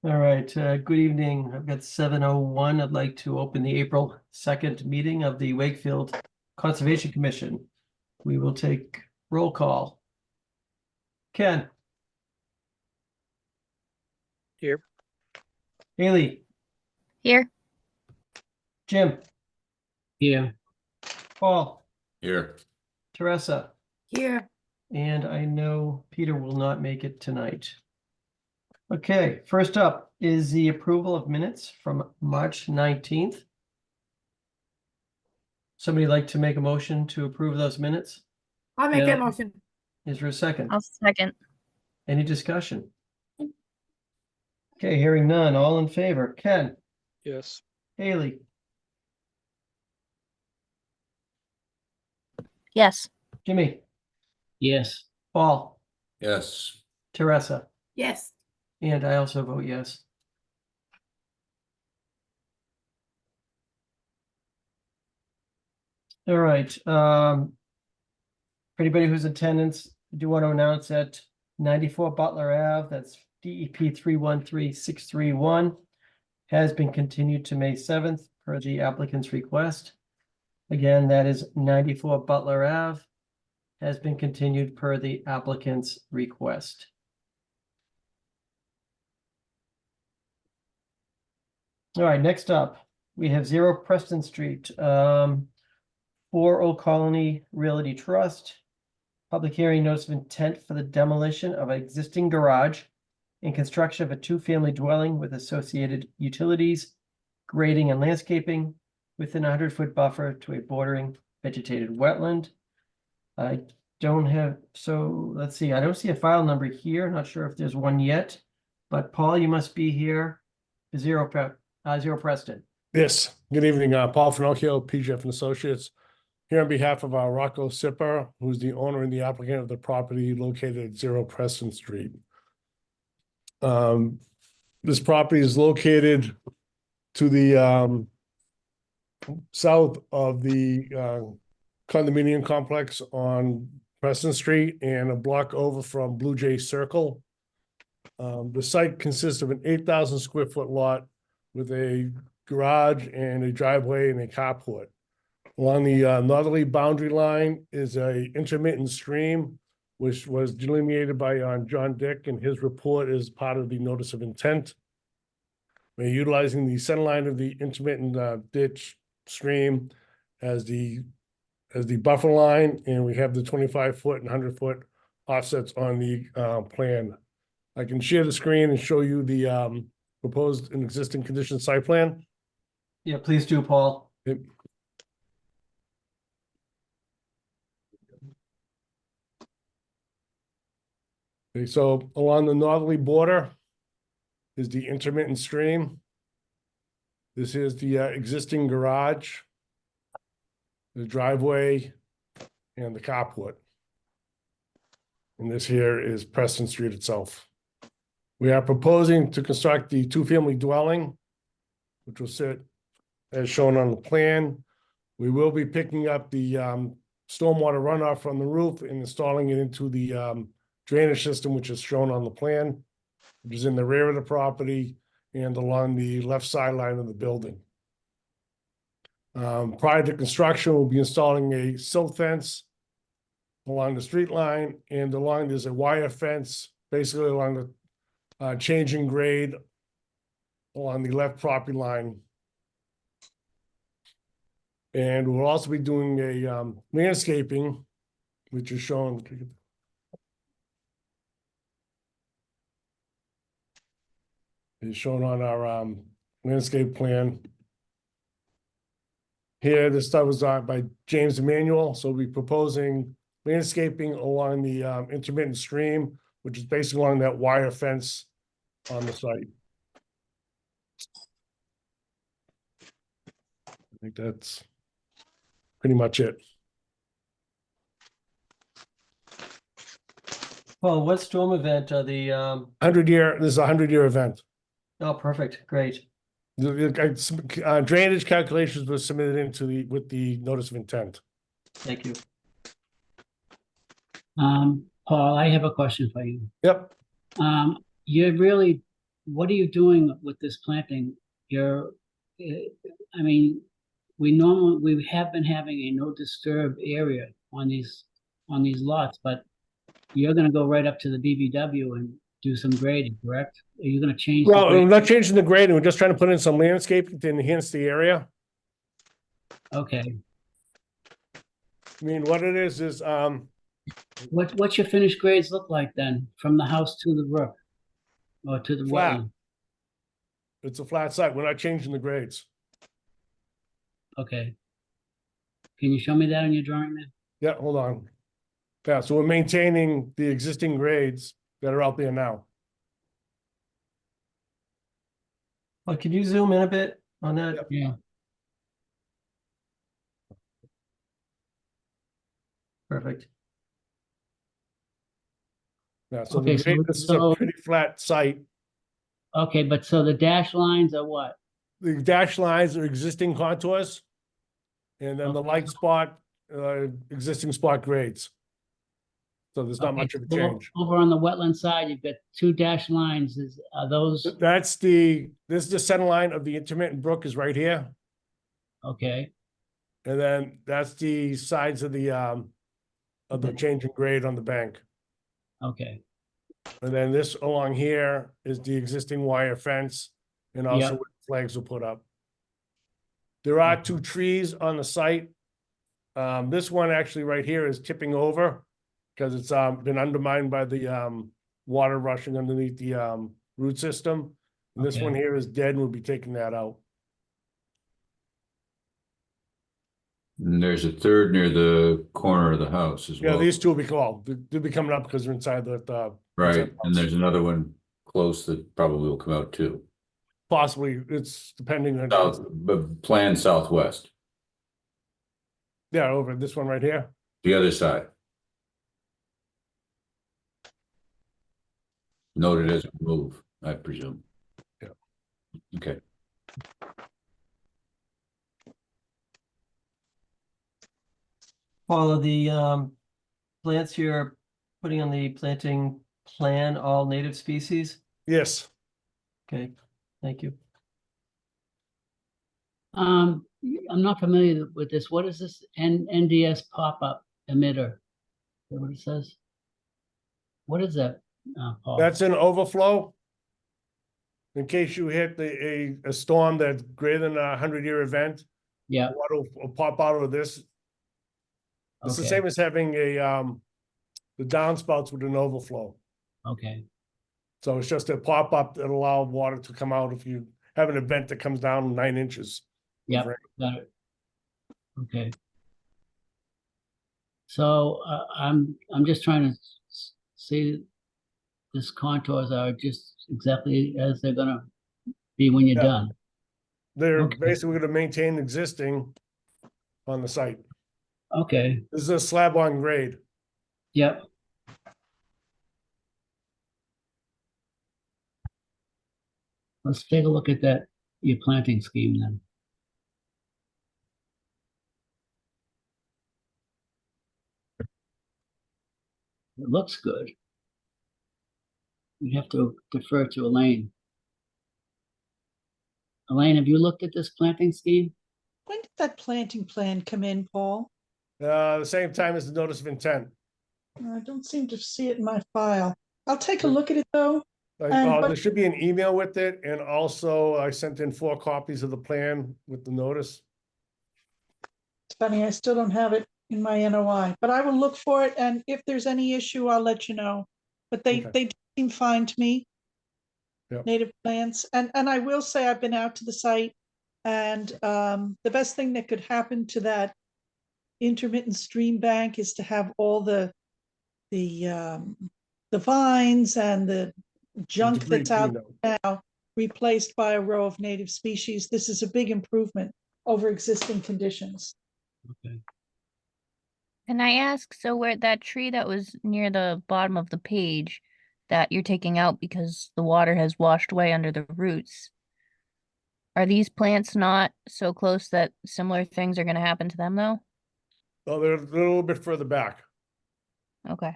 All right, good evening. I've got 7:01. I'd like to open the April 2nd meeting of the Wakefield Conservation Commission. We will take roll call. Ken, Here. Haley, Here. Jim, Here. Paul, Here. Teresa, Here. and I know Peter will not make it tonight. Okay, first up is the approval of minutes from March 19th. Somebody like to make a motion to approve those minutes? I'll make that motion. Is there a second? I'll second. Any discussion? Okay, hearing none. All in favor? Ken, Yes. Haley, Yes. Jimmy, Yes. Paul, Yes. Teresa, Yes. and I also vote yes. All right, for anybody who's in attendance, I do want to announce that 94 Butler Ave, that's DEP 313631, has been continued to May 7th per the applicant's request. Again, that is 94 Butler Ave, has been continued per the applicant's request. All right, next up, we have 0 Preston Street, 4 Old Colony Realty Trust. Public hearing notice of intent for the demolition of an existing garage and construction of a 2-family dwelling with associated utilities, grading and landscaping within a 100-foot buffer to a bordering vegetated wetland. I don't have, so let's see, I don't see a file number here. Not sure if there's one yet, but Paul, you must be here. 0 Preston. Yes, good evening, Paul Finocchio, PGF and Associates, here on behalf of Rocco Sipper, who's the owner and the applicant of the property located at 0 Preston Street. This property is located to the south of the condominium complex on Preston Street and a block over from Blue Jay Circle. The site consists of an 8,000 square foot lot with a garage and a driveway and a carport. Along the northerly boundary line is a intermittent stream, which was delineated by John Dick, and his report is part of the notice of intent. We're utilizing the center line of the intermittent ditch stream as the buffer line, and we have the 25-foot and 100-foot offsets on the plan. I can share the screen and show you the proposed and existing condition site plan. Yeah, please do, Paul. Yep. Okay, so along the northerly border is the intermittent stream. This is the existing garage, the driveway, and the carport. And this here is Preston Street itself. We are proposing to construct the 2-family dwelling, which will sit as shown on the plan. We will be picking up the stormwater runoff from the roof and installing it into the drainage system, which is shown on the plan, which is in the rear of the property and along the left sideline of the building. Prior to construction, we'll be installing a silt fence along the street line, and there's a wire fence basically along the changing grade along the left property line. And we'll also be doing a landscaping, which is shown. Is shown on our landscape plan. Here, this stuff was by James Emanuel, so we'll be proposing landscaping along the intermittent stream, which is basically along that wire fence on the site. I think that's pretty much it. Paul, what storm event are the, 100-year, this is a 100-year event. oh, perfect, great. The drainage calculations were submitted with the notice of intent. Thank you. Paul, I have a question for you. Yep. You're really what are you doing with this planting? I mean, we have been having a no disturb area on these lots, but you're gonna go right up to the BBW and do some grading, correct? Are you gonna change the Well, we're grade? not changing the grade, we're just trying to put in some landscape to enhance the area. Okay, I mean, what it is, what's your finished grades look like then, from the house to the brook? Or to the Flat. wetland? it's a flat site. We're not changing the grades. Okay. Can you show me that on your drawing then? Yeah, hold on. Yeah, so we're maintaining the existing grades that are out there now. Well, could you zoom in a bit on that? Yep. Yeah, Perfect. Yeah, so Okay, the grade, so- this is a so- pretty flat site. okay, but so the dash lines are what? The dash lines are existing contours. And then the Okay. light spot, existing spot grades. So there's not Okay, much of a so change. Over on the wetland side, you've got two dash lines, are those, This is the center line of the intermittent brook is right here. okay, And then that's the sides of the change in grade on the bank. okay, And then this along here is the existing wire fence and also Yep. where flags will put up. There are two trees on the site. This one actually right here is tipping over because it's been undermined by the water rushing underneath the root system. And this Okay. one here is dead and we'll be taking that out. And there's a third near the corner of the house as Yeah, well. these two will be called. They'll be coming up because they're inside the Right, inside the and house. there's another one close that probably will come out too. Possibly, it's depending on, South, but planned southwest, yeah, over this one right here. the other side. Noted as a move, I presume. Yeah. Okay, Follow the plants you're putting on the planting plan, all native species? Yes, Okay, thank you. I'm not familiar with this, what is this NDS pop-up emitter? Is that what it says? What is that, Paul? that's an overflow. In case you hit a storm that's greater than 100-year event, Yeah, water will pop out of this. It's the okay, same as having the downspouts with an overflow. okay, So it's just a pop up that allow water to come out if you have an event that comes down 9 inches. of Yep. rain. got it. Okay. So, I'm just trying to see this contours are just exactly as they're gonna be when you're Yeah. done. They're Okay. basically going to maintain existing on the site. Okay, This is a slab on grade. yep. Let's take a look at that, your planting scheme then. It looks good. We have to defer to Elaine. Elaine, have you looked at this planting scheme? When did that planting plan come in, Paul? The same time as the notice of intent. I don't seem to see it in my file. I'll take a look at it though. And- There should be an email with it, and also I sent in 4 copies of the plan with the notice. It's funny, I still don't have it in my NOI, but I will look for it, and if there's any issue, I'll let you know. But Okay. they seem fine to me. Yep. Native plants, and I will say I've been out to the site, and the best thing that could happen to that intermittent stream bank is to have all the vines and the junk Debris that's out cleaned out. now replaced by a row of native species. This is a big improvement over existing conditions. Okay. Can I ask, so where that tree that was near the bottom of the page that you're taking out because the water has washed away under the roots, are these plants not so close that similar things are going to happen to them though? Oh, they're a little bit further back. Okay.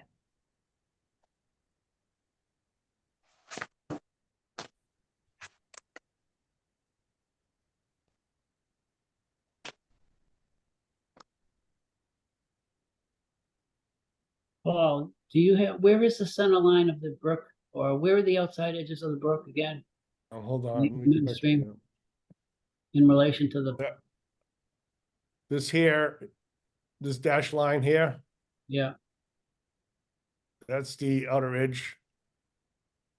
Paul, do you have, where is the center line of the brook? Or where are the outside edges of the brook again, Oh, hold on. The let me get back to midstream. you. in relation to the, Yeah. This here, this dash line here, yeah, that's the outer edge.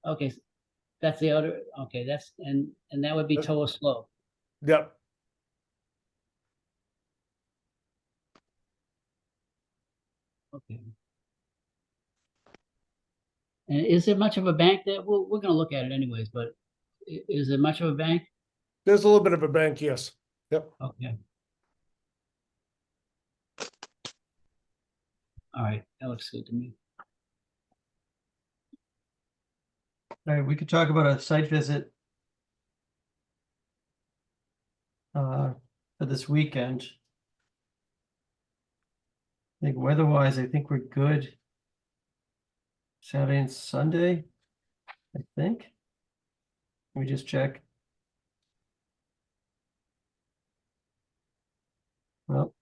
okay, that's the outer, okay, that's, and that would be That's- Toa Slope. Yep, Okay. And is there much of a bank there? We're gonna look at it anyways, but is there much of a bank? there's a little bit of a bank, yes. Yep. Okay. All right, that looks good to me. All right, we could talk about a site visit for this weekend. I think weather-wise, I think we're good. Saturday and Sunday, I think. Let me just check. Well,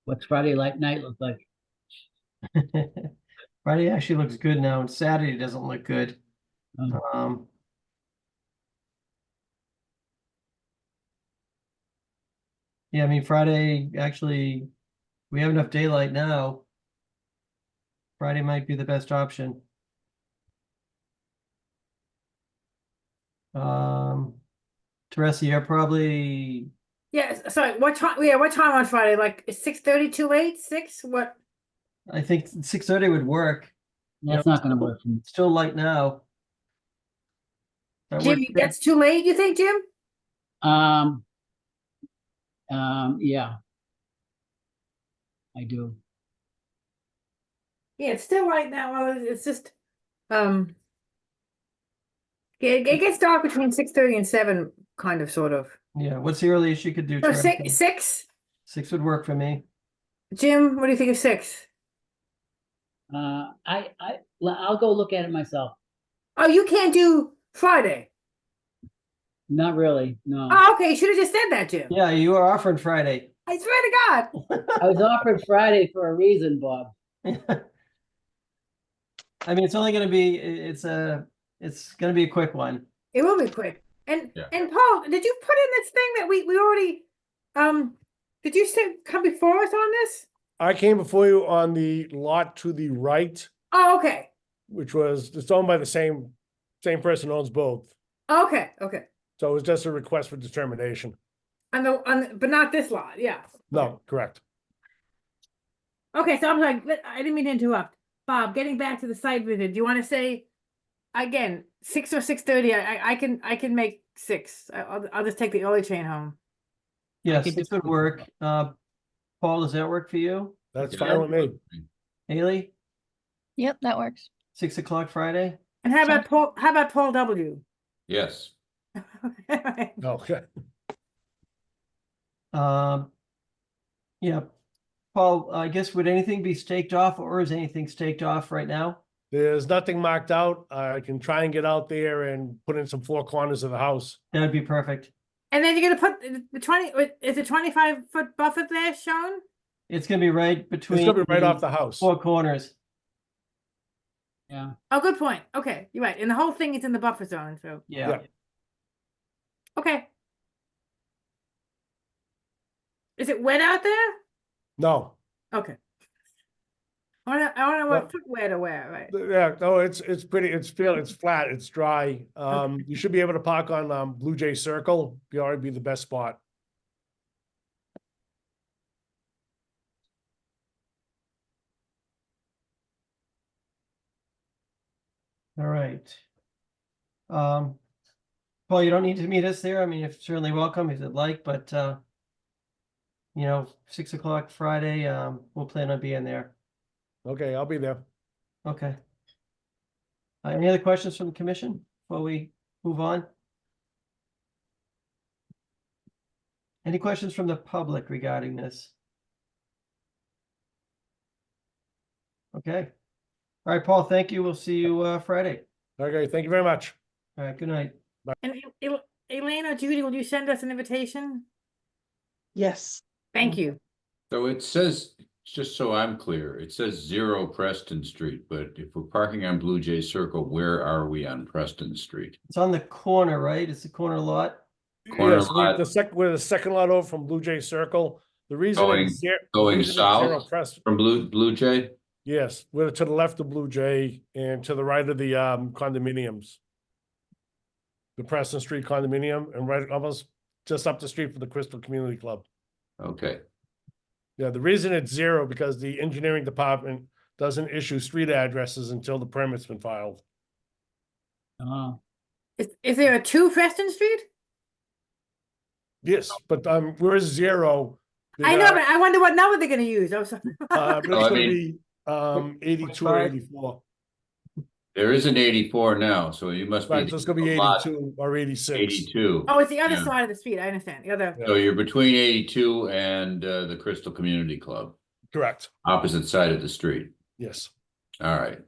What's Friday night look like? Friday actually looks good now, and Saturday doesn't look good. Oh. Yeah, I mean, Friday, actually, we have enough daylight now. Friday might be the best option. Teresa, you're probably, Yeah, sorry, what time, what time on Friday? Like, is 6:30 too late? 6? What? I think 6:30 would work. That's not gonna work for me. It's still light now. That Jim, works good. that's too late, you think, Jim? Yeah. I do. Yeah, it's still light now. Well, it's just, yeah, it gets dark between 6:30 and 7, kind of, sort of. Yeah, what's the earliest you could do, So Teresa? 6? 6 would work for me. Jim, what do you think of 6? I'll go look at it myself. Oh, you can't do Friday. Not really, no. Oh, okay, you should have just said that, Jim. Yeah, you are offering Friday. I swear to God. I was offered Friday for a reason, Bob. I mean, it's only gonna be, it's gonna be a quick one. It will be quick. And Yeah. and Paul, did you put in this thing that we already did you say come before us on this? I came before you on the lot to the right, Oh, okay. which was, it's owned by the same person owns both. Okay, okay. So it was just a request for determination. But not this lot, yeah. No, correct. Okay, so I'm like, I didn't mean to interrupt. Bob, getting back to the site visit, do you want to say again 6 or 6:30? I can make 6. I'll just take the early train home. Yes, could this do- would work. Paul, does that work for you? That's Yeah. fine with me. Haley, Yep, that works. 6 o'clock Friday? And how about Paul? How about Paul W? Yes. Okay. Yeah, Paul, I guess would anything be staked off, or is anything staked off right now? There's nothing marked out. I can try and get out there and put in some four corners of the house. That'd be perfect. And then you're gonna put the 20. Is a 25-foot buffer there shown? It's gonna be right between. It's gonna be right off the house. 4 corners. Yeah. Oh, good point. Okay, you're right. And the whole thing is in the buffer zone. So Yeah. Yeah. okay. Is it wet out there? No, Okay. I wanna know Well- what footwear to wear, right? yeah, no, it's pretty, it's flat, it's dry. You should be able to park on, Blue Jay Circle. Be already be the best spot. All right. Paul, you don't need to meet us there. I mean, you're certainly welcome if you'd like, but, 6 o'clock Friday, we'll plan on being there. Okay, I'll be there. Okay. Any other questions from the commission before we move on? Any questions from the public regarding this? Okay. All right, Paul, thank you. We'll see you Friday. Okay, thank you very much. All right, good night. And Elaine or Judy, will you send us an invitation? Yes. Thank you. So it says just so I'm clear, it says 0 Preston Street, but if we're parking on Blue Jay Circle, where are we on Preston Street? It's on the corner, right? It's the corner lot. Corner Yes, lot. we're the second lot over from Blue Jay Circle. The reason Going- it's zero. Going south from Blue Jay? Yes, we're to the left of Blue Jay and to the right of the condominiums. The Preston Street condominium and right almost just up the street from the Crystal Community Club. Okay, Yeah, the reason it's 0 because the engineering department doesn't issue street addresses until the permit's been filed. Oh, Is there a 2 Preston Street? Yes, but where's 0? I know, but I wonder what number they're gonna use. Oh, sorry. It's Oh, I gonna mean- be 82 or 84. there is an 84 now, so you must be. Right, so it's gonna be lot 82 or 86. 82. Oh, it's the other Yeah. side of the street. I understand. The other. So you're between 82 and the Crystal Community Club, Correct, opposite side of the street. yes. All right.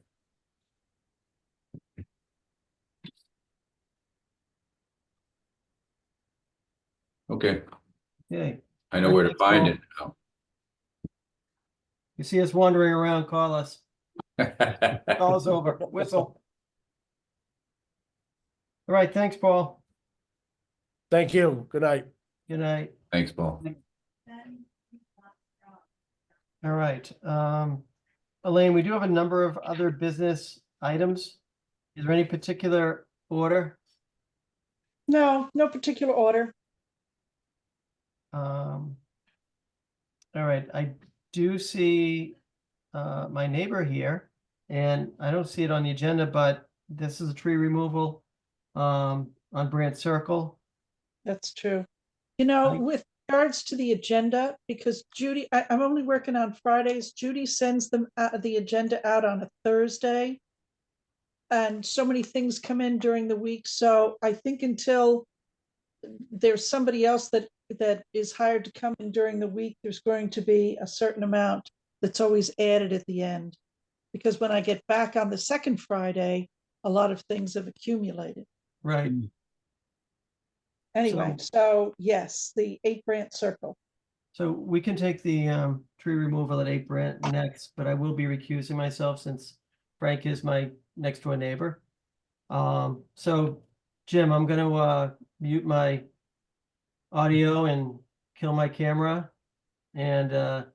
Okay, Okay. I know where to Thanks, find Paul. it You see us wandering around, call us. now. Call us over. Whistle. All right. Thanks, Paul. Thank you, good night. Good night. Thanks, Paul. All right. Elaine, we do have a number of other business items. Is there any particular order? No, no particular order. All right, I do see my neighbor here, and I don't see it on the agenda, but this is a tree removal on Brandt Circle. That's true. You know, I- with regards to the agenda, because Judy, I'm only working on Fridays. Judy sends them the agenda out on a Thursday. And so many things come in during the week. So I think until there's somebody else that is hired to come in during the week, there's going to be a certain amount that's always added at the end. Because when I get back on the second Friday, a lot of things have accumulated. Right, Anyway, so yes, the 8 Brandt Circle. so we can take the tree removal at 8 Brandt next, but I will be recusing myself since Frank is my next door neighbor. So Jim, I'm gonna mute my audio and kill my camera, and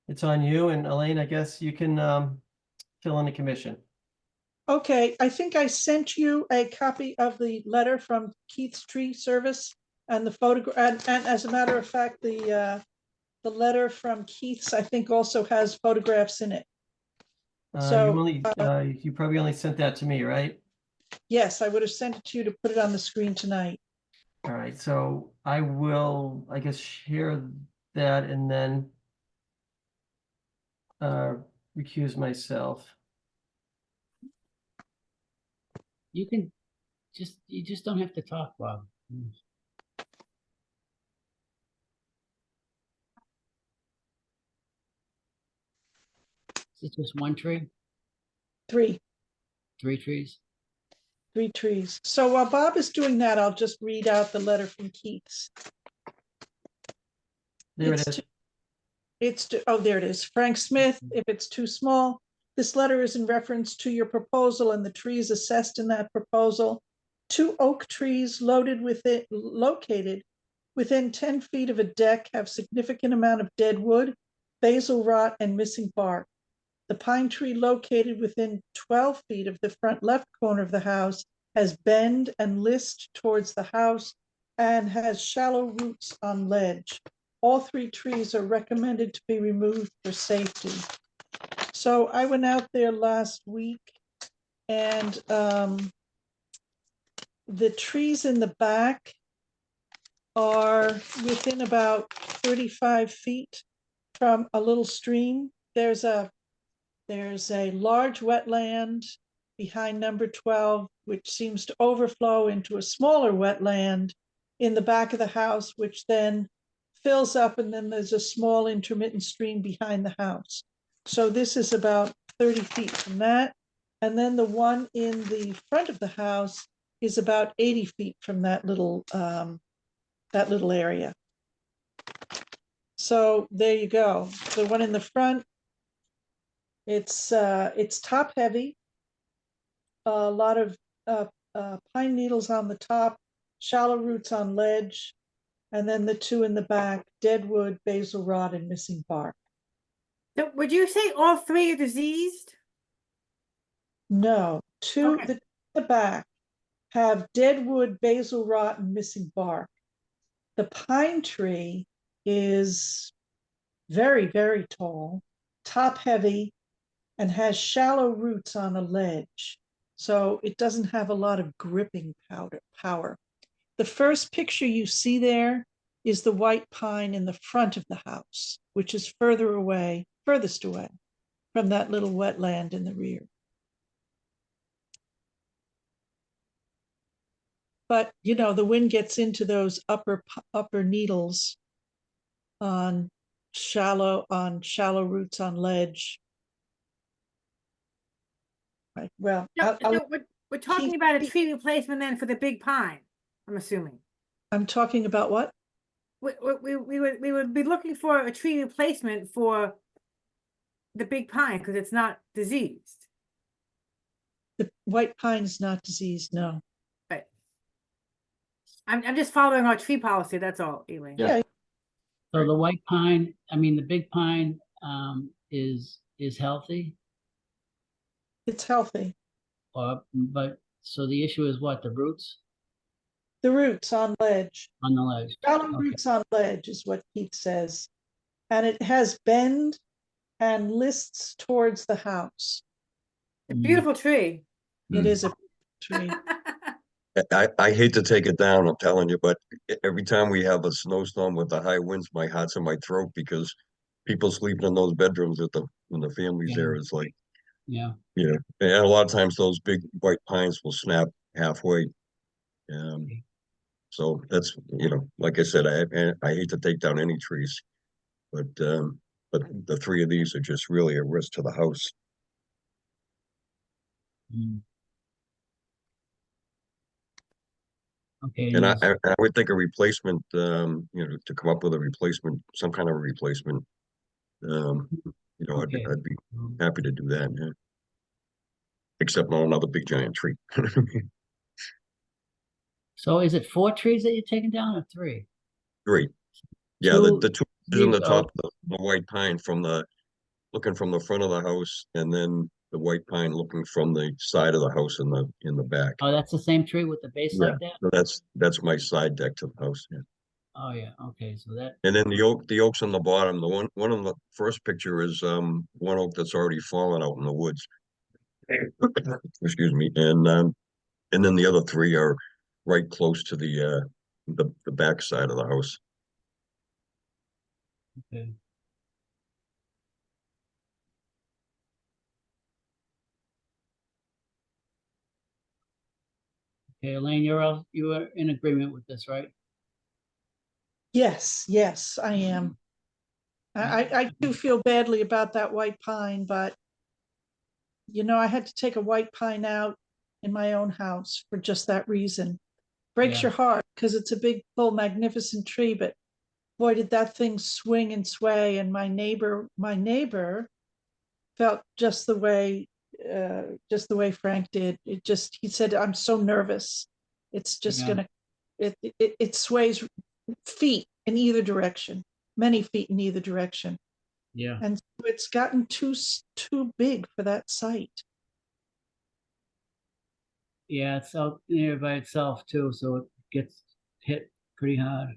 it's on you. And Elaine, I guess you can fill in the commission. Okay, I think I sent you a copy of the letter from Keith's Tree Service and the photograph, and as a matter of fact, the letter from Keith's, I think, also has photographs in it. So, You probably only sent that to me, right? yes, I would have sent it to you to put it on the screen tonight. All right, so I will, I guess, share that and then recuse myself. you just don't have to talk, Bob. Is it just one tree? 3 trees? 3 trees. So while Bob is doing that, I'll just read out the letter from Keith's. There it It's is. to- It's to, oh, there it is. Frank Smith, if it's too small, this letter is in reference to your proposal and the trees assessed in that proposal. 2 oak trees located within 10 feet of a deck have significant amount of dead wood, basal rot, and missing bark. The pine tree located within 12 feet of the front left corner of the house has bend and list towards the house and has shallow roots on ledge. All 3 trees are recommended to be removed for safety. So I went out there last week and the trees in the back are within about 35 feet from a little stream. There's a large wetland behind number 12, which seems to overflow into a smaller wetland in the back of the house, which then fills up, and then there's a small intermittent stream behind the house. So this is about 30 feet from that. And then the one in the front of the house is about 80 feet from that little area. So there you go. The one in the front, it's top heavy. A lot of pine needles on the top, shallow roots on ledge, and then the two in the back, deadwood, basil rot, and missing bark. So would you say all three are diseased? No, two, Okay. the back have deadwood, basil rot, and missing bark. The pine tree is very, very tall, top heavy, and has shallow roots on a ledge. So it doesn't have a lot of gripping power. The first picture you see there is the white pine in the front of the house, which is furthest away from that little wetland in the rear. But, you know, the wind gets into those upper needles on shallow roots on ledge. Right, well, So, we're talking about a tree replacement then for the big pine, I'm assuming. I'm talking about what? We would be looking for a tree replacement for the big pine because it's not diseased. The white pine is not diseased, no. Right. I'm just following our tree policy, that's all, Elaine. Yeah. So the white pine, I mean, the big pine, is healthy, It's healthy. but, so the issue is what, the roots The roots on ledge, on the ledge? shallow Okay. roots on ledge is what Keith says. And it has bend and lists towards the house. A beautiful tree. It is a tree. I hate to take it down, I'm telling you, but every time we have a snowstorm with the high winds, my heart's in my throat because people sleeping in those bedrooms when the families Yeah. there is like, Yeah, and a lot of times those big white pines will snap halfway. So that's, like I said, I hate to take down any trees, but the three of these are just really a risk to the house. mm. Okay, And yes. I would think a replacement, to come up with a replacement, some kind of a replacement. Okay. I'd be happy to do that, yeah. Except not another big giant tree. So is it 4 trees that you're taking down or 3? Great. Yeah, Two- the two is in the three- top, the white pine looking from the front of the house, and then the white pine looking from the side of the house in the back. Oh, that's the same tree with the base Yeah, like that? so that's my side deck to the house, yeah. Oh, yeah, okay, so that, And then the oaks on the bottom, the one on the first picture is one oak that's already fallen out in the woods. Excuse me. And then the other three are right close to the back side of the house. okay. Okay, Elaine, you are in agreement with this, right? Yes, I am. I do feel badly about that white pine, but I had to take a white pine out in my own house for just that reason. Breaks Yeah. your heart because it's a big, full, magnificent tree, but boy, did that thing swing and sway. And my neighbor felt just the way Frank did. He said, I'm so nervous. It's just Yeah. it sways feet in either direction, many feet in either direction. Yeah, And so it's gotten too big for that site. yeah, it's out there by itself too, so it gets hit pretty hard.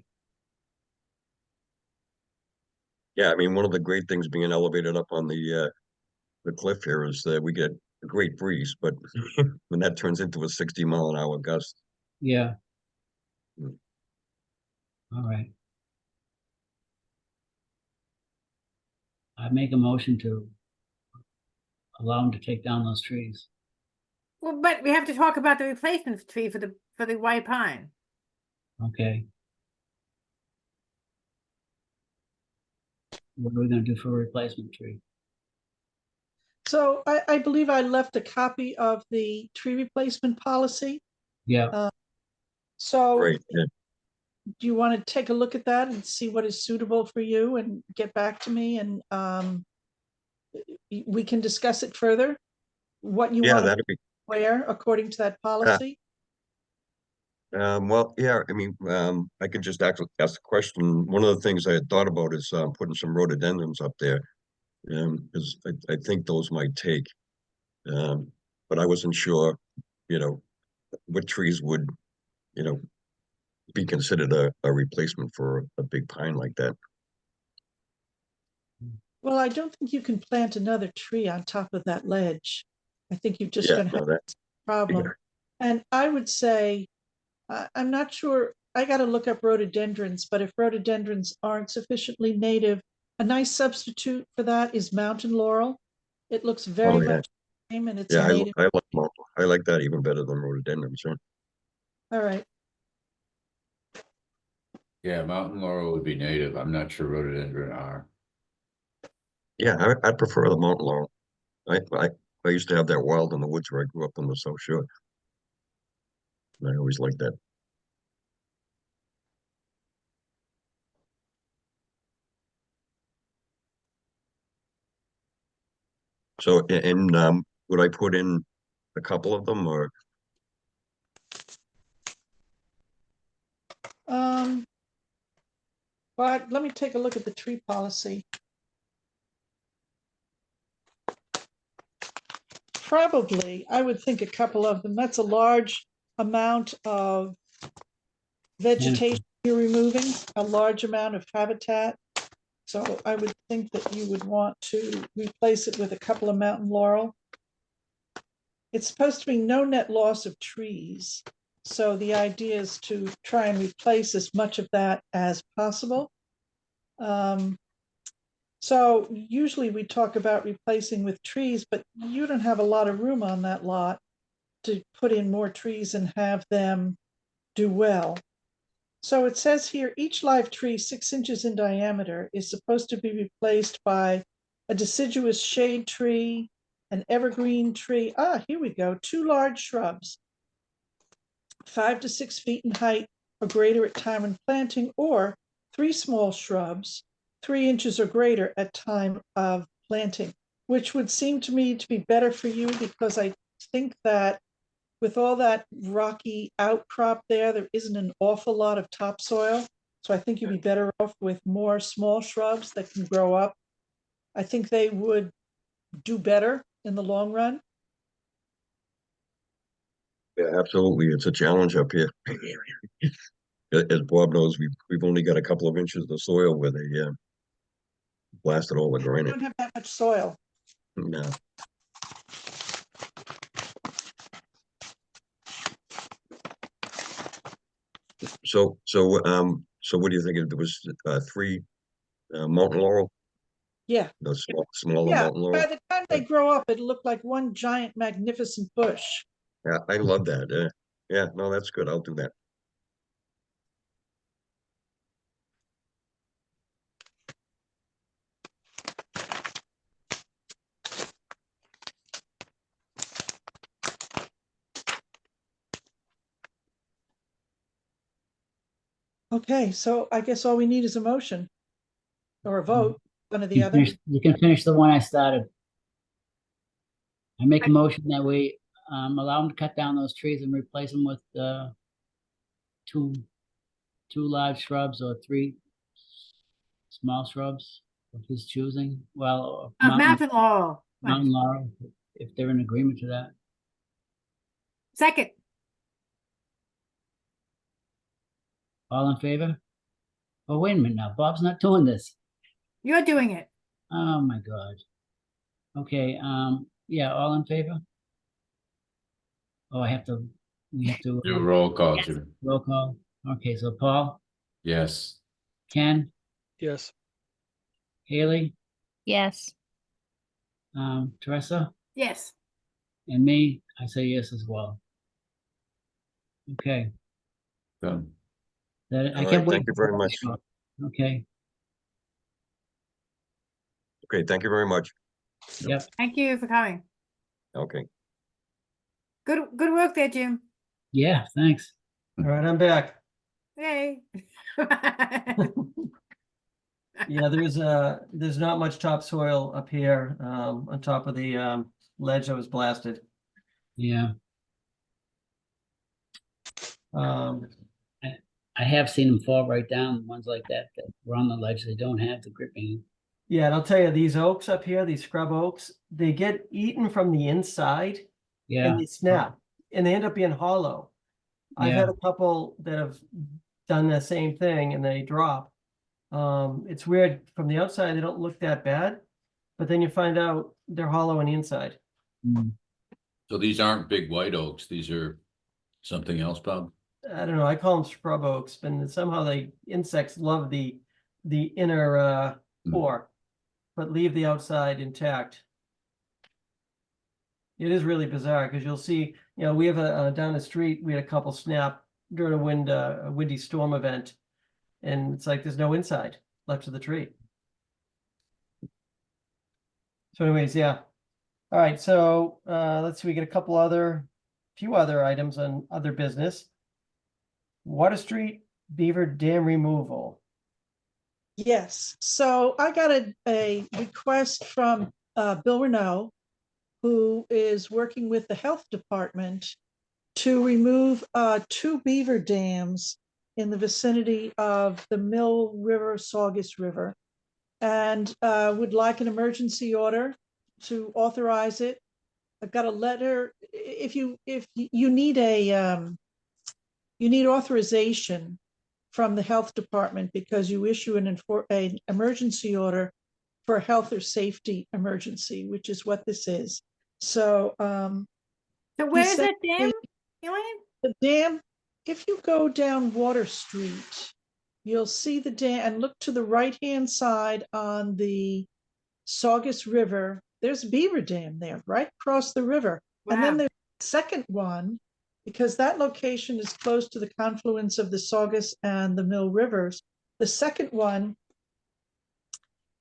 Yeah, I mean, one of the great things being elevated up on the cliff here is that we get a great breeze, but when that turns into a 60-mile-an-hour gust. Yeah. Mm. All right. I make a motion to allow them to take down those trees. Well, but we have to talk about the replacement tree for the white pine. Okay. What are we gonna do for a replacement tree? So I believe I left a copy of the tree replacement policy. Yeah, So Great, yeah. do you want to take a look at that and see what is suitable for you and get back to me and we can discuss it further? What you Yeah, want to that'd be, wear according to that policy? well, yeah, I mean, I could just actually ask the question. One of the things I had thought about is putting some rhododendrons up there. Because I think those might take. But I wasn't sure, you know, what trees would, you know, be considered a replacement for a big pine like that. Well, I don't think you can plant another tree on top of that ledge. I think you're just Yeah, gonna have no, a problem. yeah. And I would say, I'm not sure, I gotta look up rhododendrons, but if rhododendrons aren't sufficiently native, a nice substitute for that is mountain laurel. It looks very yeah. much the same and it's Yeah, a native. I like that even better than rhododendrons. Yeah. All right, Yeah, mountain laurel would be native. I'm not sure rhododendron are. Yeah, I'd prefer the mountain laurel. I used to have that wild in the woods where I grew up on the South Shore. And I always liked that. So, and would I put in a couple of them or? um. But let me take a look at the tree policy. Probably, I would think a couple of them. That's a large amount of vegetation you're removing, a large amount of habitat. So I would think that you would want to replace it with a couple of mountain laurel. It's supposed to be no net loss of trees. So the idea is to try and replace as much of that as possible. So usually we talk about replacing with trees, but you don't have a lot of room on that lot to put in more trees and have them do well. So it says here, each live tree 6 inches in diameter is supposed to be replaced by a deciduous shade tree, an evergreen tree. Here we go. 2 large shrubs, 5 to 6 feet in height or greater at time of planting, or 3 small shrubs, 3 inches or greater at time of planting, which would seem to me to be better for you because I think that with all that rocky outcrop there, there isn't an awful lot of topsoil. So I think you'd be better off with more small shrubs that can grow up. I think they would do better in the long run. Yeah, absolutely. It's a challenge up here. As Bob knows, we've only got a couple of inches of soil where they blasted all the We granite. don't have that much soil. No. So what do you think? There was 3 mountain laurel, Yeah, the smaller yeah. mountain By laurel. the time they grow up, it'll look like one giant magnificent bush. Yeah, I love that. Yeah, no, that's good. I'll do that. Okay, so I guess all we need is a motion or a vote, one or the You other. you can finish the one I started. I make a motion that we allow them to cut down those trees and replace them with two large shrubs or 3 small shrubs of his choosing. Well, Mountain laurel. mountain laurel, if they're in agreement to that. Second, All in favor? Oh, wait a minute now. Bob's not doing this. you're doing it. Oh my God. Okay, yeah, all in favor? Oh, we have to Do a roll call, Jim. roll call. Okay, so Paul, Yes. Ken, Yes. Haley, Yes. Teresa, Yes. and me, I say yes as well. Okay, Done. that, I All kept right, thank waiting. you very for much. that. Okay, Okay, thank you very much. yep, Thank you for coming. Okay. Good work there, Jim. yeah, thanks. All right, I'm back. Yay. Yeah, there's not much topsoil up here, on top of the, ledge that was blasted. Yeah, Um, I have seen them fall right down, ones like that, that were on the ledge, they don't have the gripping. yeah, and I'll tell you, these oaks up here, these scrub oaks, they get eaten from the inside Yeah, and they snap and they end up being hollow. I've had yeah, a couple that have done the same thing and they drop. It's weird, from the outside, they don't look that bad, but then you find out they're hollow on the inside. mm, So these aren't big white oaks, these are something else, Bob? I don't know, I call them scrub oaks, and somehow the insects love the inner core, but leave the outside intact. It is really bizarre because you'll see, we have down the street, we had a couple snap during a windy storm event, and it's like there's no inside left of the tree. So anyways, yeah. All right, so let's see, we get a few other items on other business. Water Street Beaver Dam removal. Yes, so I got a request from Bill Renault, who is working with the health department to remove 2 beaver dams in the vicinity of the Mill River, Saugus River, and would like an emergency order to authorize it. I've got a letter. If you need you need authorization from the health department because you issue an emergency order for a health or safety emergency, which is what this is. So So where's said that dam, Elaine? the dam, if you go down Water Street, you'll see the dam and look to the right-hand side on the Saugus River. There's a beaver dam there, right across the river. And then Wow. there's a second one, because that location is close to the confluence of the Saugus and the Mill Rivers. The second one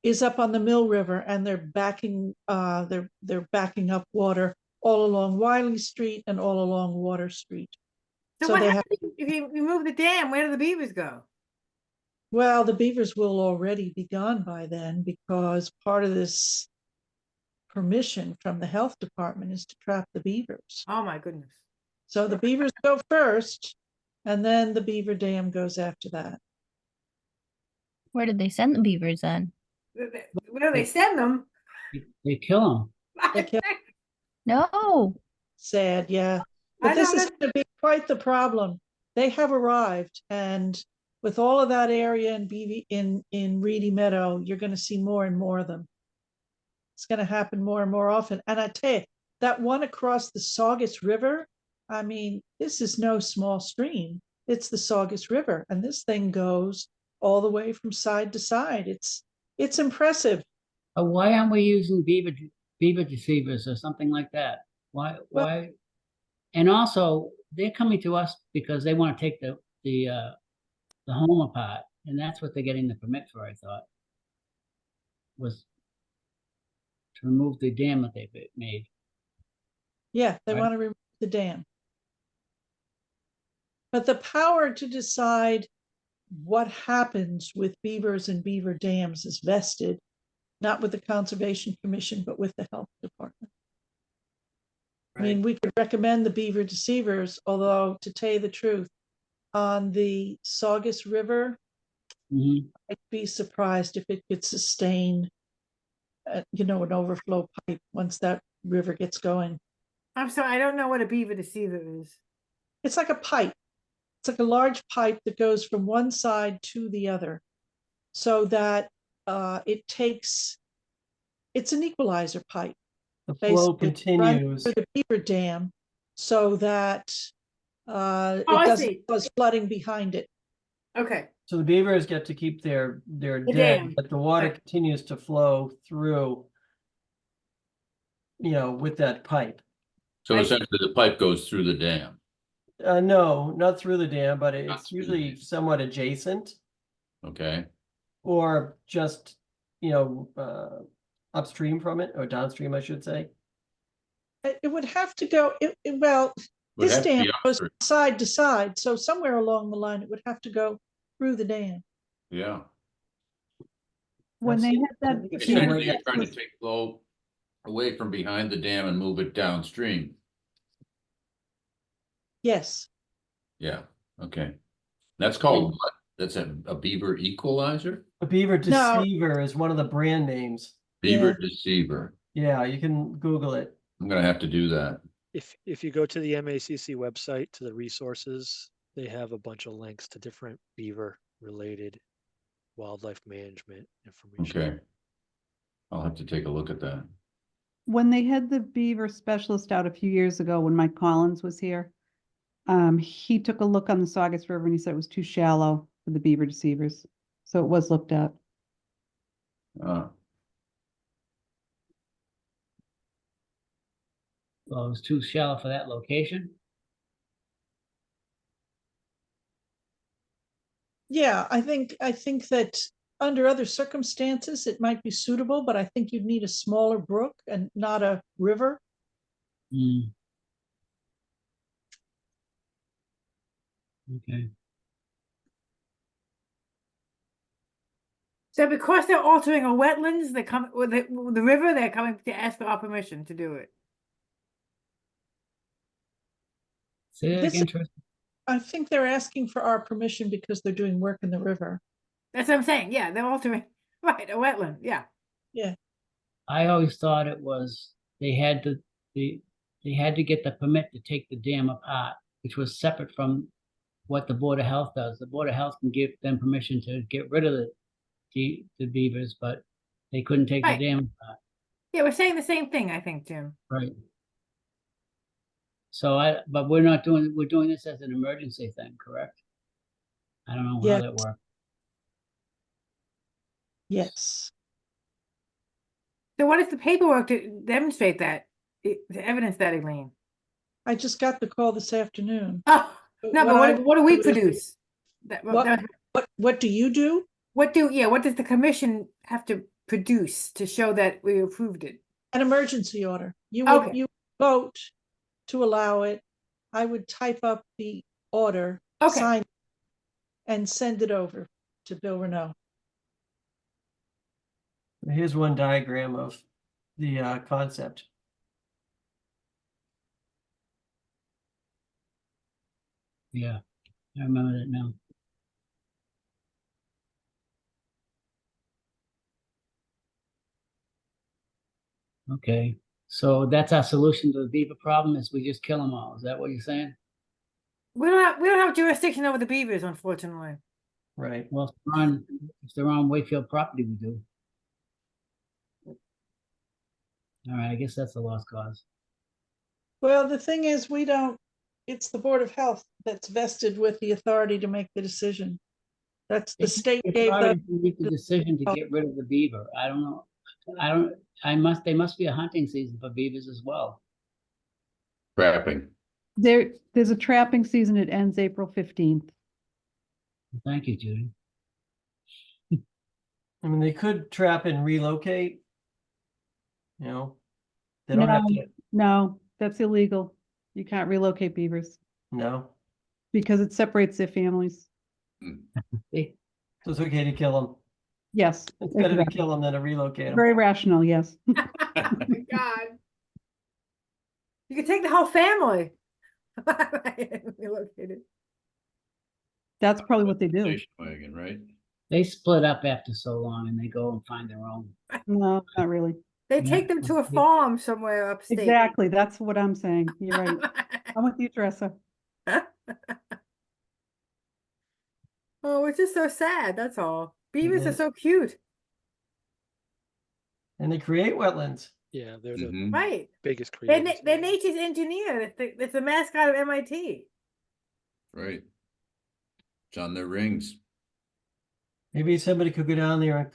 is up on the Mill River, and they're backing up water all along Wiley Street and all along Water Street. So So what they have, happens if you remove the dam? Where do the beavers go? well, the beavers will already be gone by then, because part of this permission from the health department is to trap the beavers. Oh, my goodness. So the beavers go first, and then the beaver dam goes after that. Where did they send the beavers then? Where do they send them? they kill them. They kill- No. Sad, yeah. I But this know is going to be quite the problem. They have arrived, and with all of that area in Reedy Meadow, you're going to see more and more of them. It's going to happen more and more often. And I tell you, that one across the Saugus River, I mean, this is no small stream. It's the Saugus River, and this thing goes all the way from side to side. It's impressive. Why aren't we using beaver deceivers or something like that? Why? And also, they're coming to us because they want to take the home apart, and that's what they're getting the permit for, I thought. Was to remove the dam that they've made. Yeah, they Right. want to remove the dam. But the power to decide what happens with beavers and beaver dams is vested, not with the Conservation Commission, but with the Health Department. I mean, we could recommend the beaver deceivers, although to tell you the truth, on the Saugus River, Mhm. I'd be surprised if it could sustain, an overflow pipe once that river gets going. I'm sorry, I don't know what a beaver deceiver is. It's like a pipe. It's like a large pipe that goes from one side to the other, so that it's an equalizer pipe. The flow Basically, run continues. through the beaver dam so that I it doesn't see. cause flooding behind it. Okay. So the beavers get to keep their The den, dam. but the water Right. continues to flow through, with that pipe. So I see. essentially the pipe goes through the dam. No, not through the dam, but Not it's through the usually dam. somewhat adjacent, Okay, or just, upstream from it, or downstream, I should say. It would have to go, well, would this have to dam be goes upstream. side to side, so somewhere along the line, it would have to go through the dam. Yeah. When they had that. I've seen Essentially, right you're next trying to was- take flow away from behind the dam and move it downstream. Yes, Yeah, okay. That's called what? That's a beaver equalizer? A beaver No. deceiver is one of the brand names. Beaver Yeah. deceiver. Yeah, you can Google it. I'm gonna have to do that. If you go to the MACC website, to the resources, they have a bunch of links to different beaver related wildlife management information. Okay. I'll have to take a look at that. When they had the beaver specialist out a few years ago, when Mike Collins was here, he took a look on the Saugus River and he said it was too shallow for the beaver deceivers. So it was looked at. Uh, Well, it was too shallow for that location. yeah, I think that under other circumstances, it might be suitable, but I think you'd need a smaller brook and not a river. Hmm. Okay. So because they're altering a wetlands, they come with the river, they're coming to ask for our permission to do it. Say that This- again, Tristan. I think they're asking for our permission because they're doing work in the river. That's what I'm saying. Yeah, they're altering, right, a wetland, yeah. I always thought it was, they had to, they had to get the permit to take the dam apart, which was separate from what the Board of Health does. The Board of Health can give them permission to get rid of the beavers, but they couldn't take the Right. dam apart. Yeah, we're saying the same thing, I think, Jim. Right. So but we're doing this as an emergency thing, correct? I don't know Yeah. how that works. Yes. So what is the paperwork to demonstrate that, to evidence that, Elaine? I just got the call this afternoon. Oh, no, but I what do we do is- produce? What? What do you do? What does the commission have to produce to show that we approved it? An emergency order. Okay. You vote to allow it. I would type up the order, Okay. sign, and send it over to Bill Renault. Here's one diagram of the concept. Yeah, I remember that now. Okay, so that's our solution to the beaver problem, is we just kill them all. Is that what you're saying? We don't have jurisdiction over the beavers, unfortunately. Right. Well, if they're on Wakefield property, we do. All right, I guess that's a lost cause. Well, the thing is, it's the Board of Health that's vested with the authority to make the decision. That's the state It's gave already the, make the decision to get rid of the beaver. I don't know. They must be a hunting season for beavers as well. trapping. There's a trapping season. It ends April 15th. Thank you, Judy. I mean, they could trap and relocate. You know, they don't have to, No, that's illegal. You can't relocate beavers no. because it separates their families. They- So it's okay to kill them. Yes. It's better to exactly. kill them than to relocate them. Very rational, yes. Oh my God. You could take the whole family. Relocated. That's probably what they do. Station wagon, right? They split up after so long and they go and find their own. No, not really. They Yeah. take them to a farm somewhere upstate. Exactly. That's what I'm saying. You're right. I'm with you, Teresa. Oh, it's just so sad, that's all. Beavers are is. so cute. And they create wetlands. Yeah, they're the Mhm. Right. biggest They're, creators. they're nature's engineer. It's the mascot of MIT. Right. It's on their rings. Maybe somebody could go down there and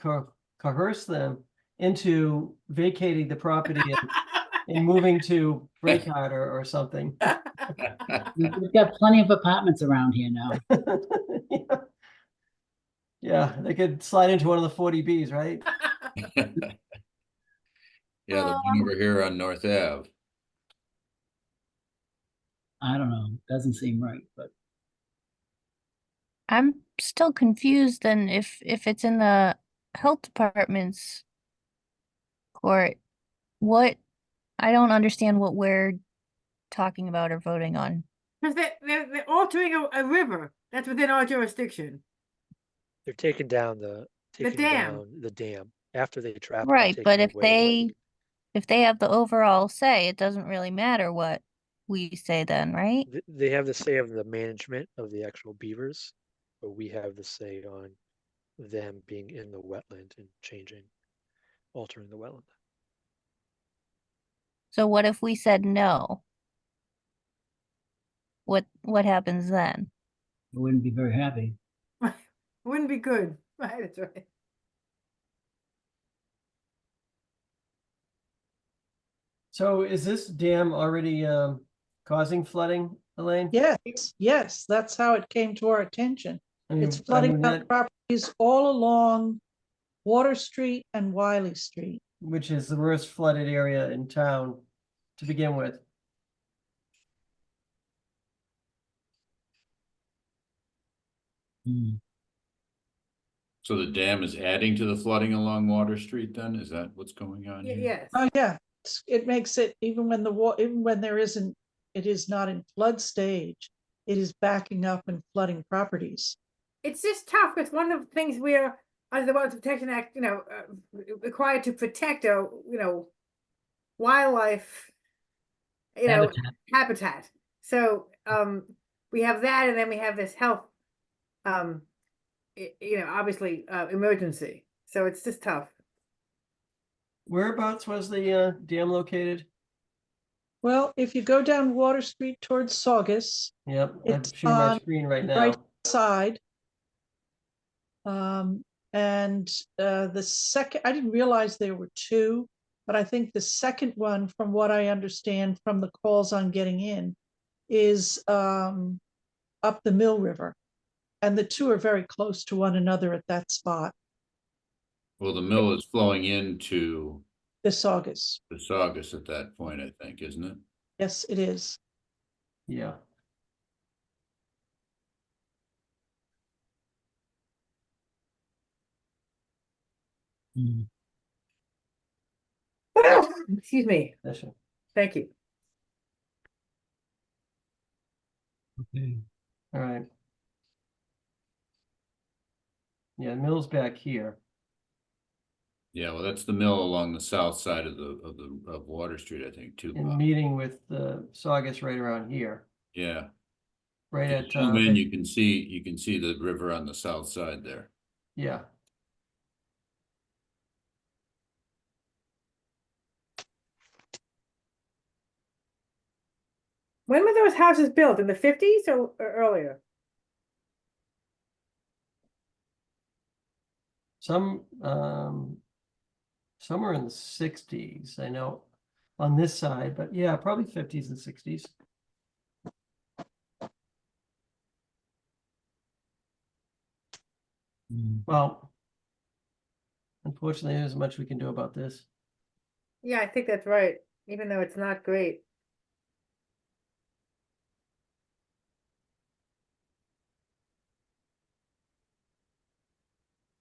coerce them into vacating the property and moving to Breakheart or something. We've got plenty of apartments around here now. Yeah. Yeah, they could slide into one of the 40Bs, right? Yeah, the one over here on North Ave. I don't know. Doesn't seem right, but I'm still confused then if it's in the health department's court, what, I don't understand what we're talking about or voting on. Because they're altering a river that's within our jurisdiction. They're taking down the dam. dam after they trap it and Right, but taking away what if they have the overall say, it doesn't really matter what we say then, right? they have the say of the management of the actual beavers, but we have the say on them being in the wetland and altering the wetland. So what if we said no? What happens then? I wouldn't be very happy. Wouldn't be good. Right, that's right. So is this dam already causing flooding, Elaine? Yes, yes, that's how it came to our attention. I mean, It's flooding that, out properties all along Water Street and Wiley Street. which is the worst flooded area in town to begin with. Hmm. So the dam is adding to the flooding along Water Street then? Is that what's going on here? Yes. Oh, yeah, it makes it, even when even when it is not in flood stage, it is backing up and flooding properties. It's just tough because one of the things we are under the Wildlife Protection Act, required to protect wildlife, habitat. So we have that, and then we have this health, obviously emergency. So it's just tough. Whereabouts was the dam located? Well, if you go down Water Street towards Saugus, Yep, I'm It's showing my on screen right right now. side. And the second, I didn't realize there were two, but I think the second one, from what I understand from the calls I'm getting in, is up the Mill River. And the two are very close to one another at that spot, Well, the mill is flowing into the Saugus. the Saugus at that point, I think, isn't it? Yes, it is. Yeah. Hmm. Excuse me. That's it. Thank you. Okay. All right. Yeah, the mill's back here. Yeah, well, that's the mill along the south side of of Water Street, I think, too, And Bob. meeting with the Saugus right around here, Yeah. right If at you zoom in, you can see the river on the south side there. yeah. When were those houses built? In the 50s or earlier? Some are in the 60s, I know, on this side, but yeah, probably 50s and 60s. Hmm. Well, unfortunately, there's much we can do about this. Yeah, I think that's right, even though it's not great.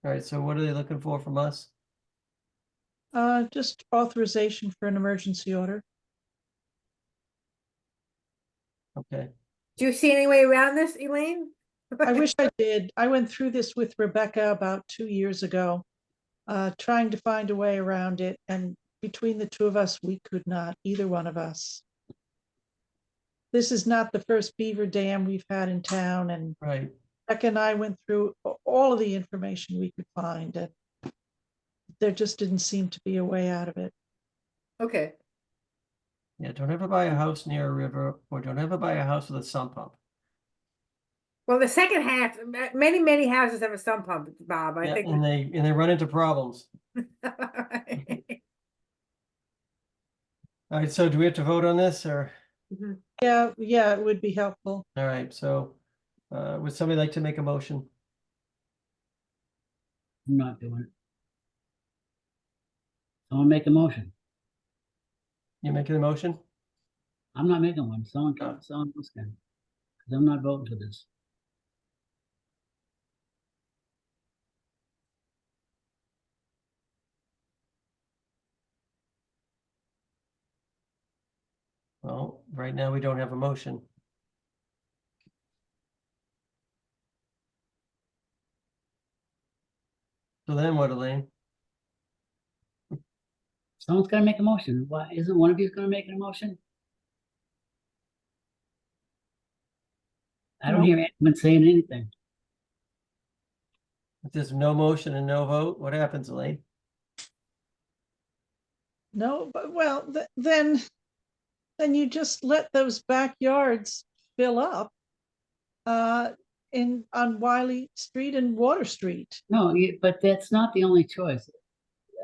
All right, so what are they looking for from us? Just authorization for an emergency order. Okay, Do you see any way around this, Elaine? I wish I did. I went through this with Rebecca about 2 years ago, trying to find a way around it. And between the two of us, we could not, either one of us. This is not the first beaver dam we've had in town, and right. Rebecca and I went through all of the information we could find, and there just didn't seem to be a way out of it. Okay. Yeah, don't ever buy a house near a river, or don't ever buy a house with a sump pump. Well, the second half, many houses have a sump pump, Bob. I Yeah, think. and they run into problems. All right, so do we have to vote on this, or? Mhm. Yeah, it would be helpful. All right, so would somebody like to make a motion? I'm not doing it. Someone make a motion. You making a motion? I'm not making one. Someone Oh. else can. Because I'm not voting for this. Well, right now we don't have a motion. So then what, Elaine? Someone's gonna make a motion. Why, isn't one of you gonna make a motion? I don't Nope. hear anyone saying anything. If there's no motion and no vote, what happens, Elaine? No, but well, then you just let those backyards fill up on Wiley Street and Water Street. No, but that's not the only choice.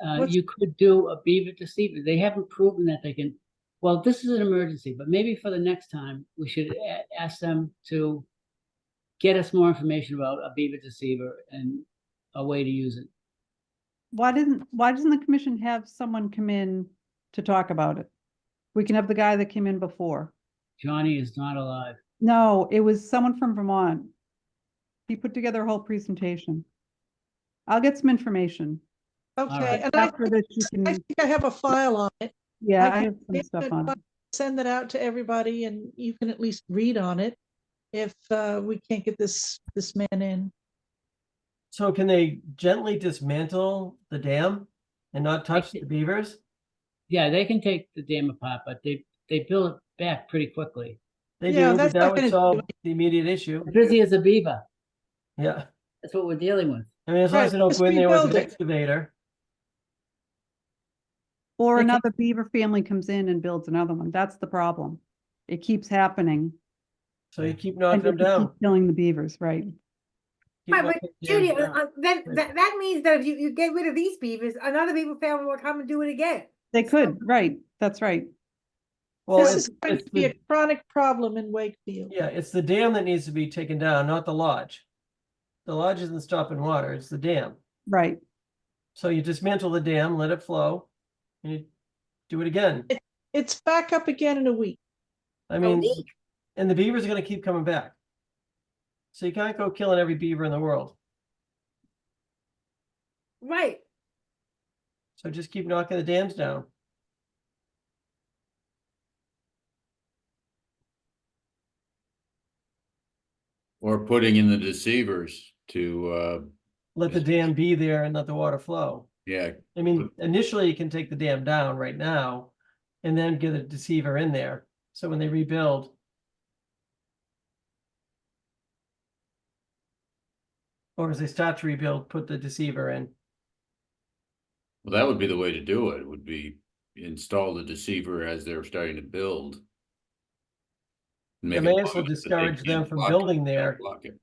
What's- You could do a beaver deceiver. They haven't proven that they can. Well, this is an emergency, but maybe for the next time, we should ask them to get us more information about a beaver deceiver and a way to use it. Why doesn't the commission have someone come in to talk about it? We can have the guy that came in before. Johnny is not alive. No, it was someone from Vermont. He put together a whole presentation. I'll get some information. Okay, right. and After this, you I can, think I have a file on it. yeah, I can have some stuff on it. Send that out to everybody and you can at least read on it if we can't get this man in. So can they gently dismantle the dam and not touch the beavers? Yeah, they can take the dam apart, but they build it back pretty quickly. They Yeah, do, but that's that not would gonna do solve the immediate issue. Busy as a beaver. Yeah, That's what we're dealing with. I mean, as long as they don't Just go in there with an rebuild it. excavator. Or They can- another beaver family comes in and builds another one. That's the problem. It keeps happening. So you keep And knocking them they keep down. killing the beavers, right? Keep Right, but knocking the Judy, dams down. then that means that if you get rid of these beavers, another beaver family will come and do it again. They could, right, that's right. Well, This it's, is going it's to be a the, chronic problem in Wakefield. yeah, it's the dam that needs to be taken down, not the lodge. The lodge isn't stopping water, it's the dam. Right. So you dismantle the dam, let it flow, and you do it again. It's back up again in a week. I mean, week? and the beavers are gonna keep coming back. So you can't go killing every beaver in the world. Right. So just keep knocking the dams down. Or putting in the deceivers to, Let the dam be there and let the water flow. yeah, I mean, initially you can take the dam down right now and then get a deceiver in there. So when they rebuild. Or as they start to rebuild, put the deceiver in. well, that would be the way to do it, would be install the deceiver as they're starting to build. It may also discourage them from building there. Block it.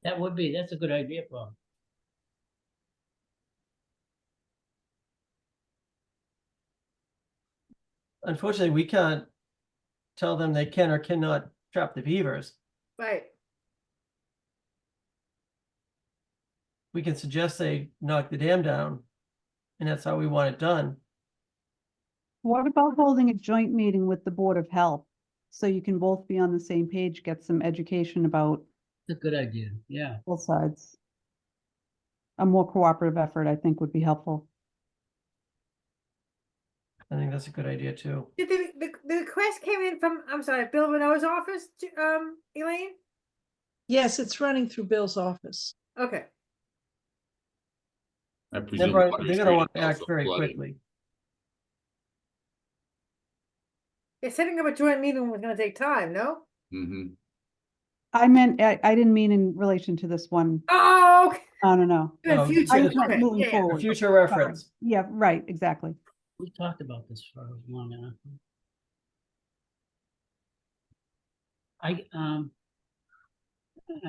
That's a good idea, Bob. Unfortunately, we can't tell them they can or cannot trap the beavers. Right. We can suggest they knock the dam down, and that's how we want it done. What about holding a joint meeting with the Board of Health? So you can both be on the same page, get some education about It's a good idea, yeah. both sides. A more cooperative effort, I think, would be helpful. I think that's a good idea too. Did the request came in from, I'm sorry, Bill Renault's office, Elaine? Yes, it's running through Bill's office. Okay. I presume They're Water gonna Street want is to act also very flooded. quickly. Yeah, setting up a joint meeting was gonna take time, no? Mhm. I meant, I didn't mean in relation to this one. Oh, okay. I don't know. In the No, future, I just meant okay, moving yeah, yeah. For forward. future Sorry. reference. Yeah, right, exactly. We talked about this for long enough. I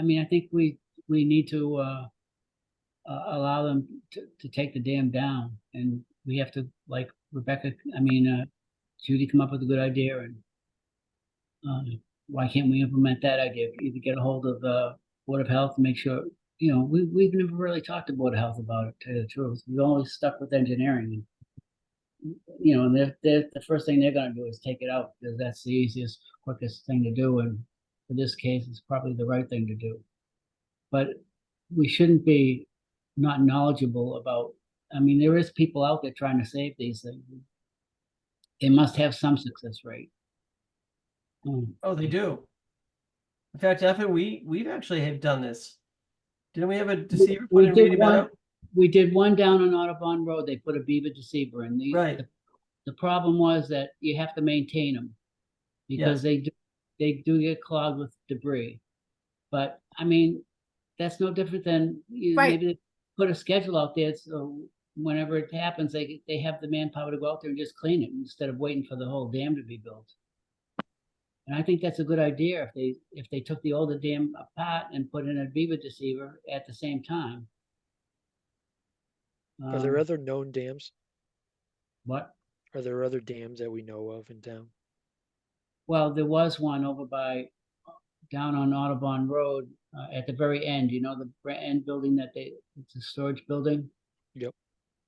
mean, I think we need to allow them to take the dam down, and we have to, like Judy come up with a good idea, and why can't we implement that idea? Either get a hold of the Board of Health and make sure, we've never really talked to Board of Health about it, to tell you the truth. We've always stuck with engineering. And they're the first thing they're gonna do is take it out, because that's the easiest, quickest thing to do, and for this case, it's probably the right thing to do. But we shouldn't be not knowledgeable about, I mean, there is people out there trying to save these things. it must have some success rate. Oh, they do. In fact, Evan, we've actually have done this. Didn't we have a deceiver put We in did Reedy Meadow? We did one down on Audubon Road. They put a beaver deceiver in. Right. The problem was that you have to maintain them because Yes. they do get clogged with debris. But I mean, that's no different than Right. maybe they put a schedule out there so whenever it happens, they have the manpower to go out there and just clean it instead of waiting for the whole dam to be built. And I think that's a good idea if they took the older dam apart and put in a beaver deceiver at the same time. Are there Um, other known dams? What? Are there other dams that we know of in town? Well, there was one over by down on Audubon Road at the very end. You know, the end building it's a storage building. Yep.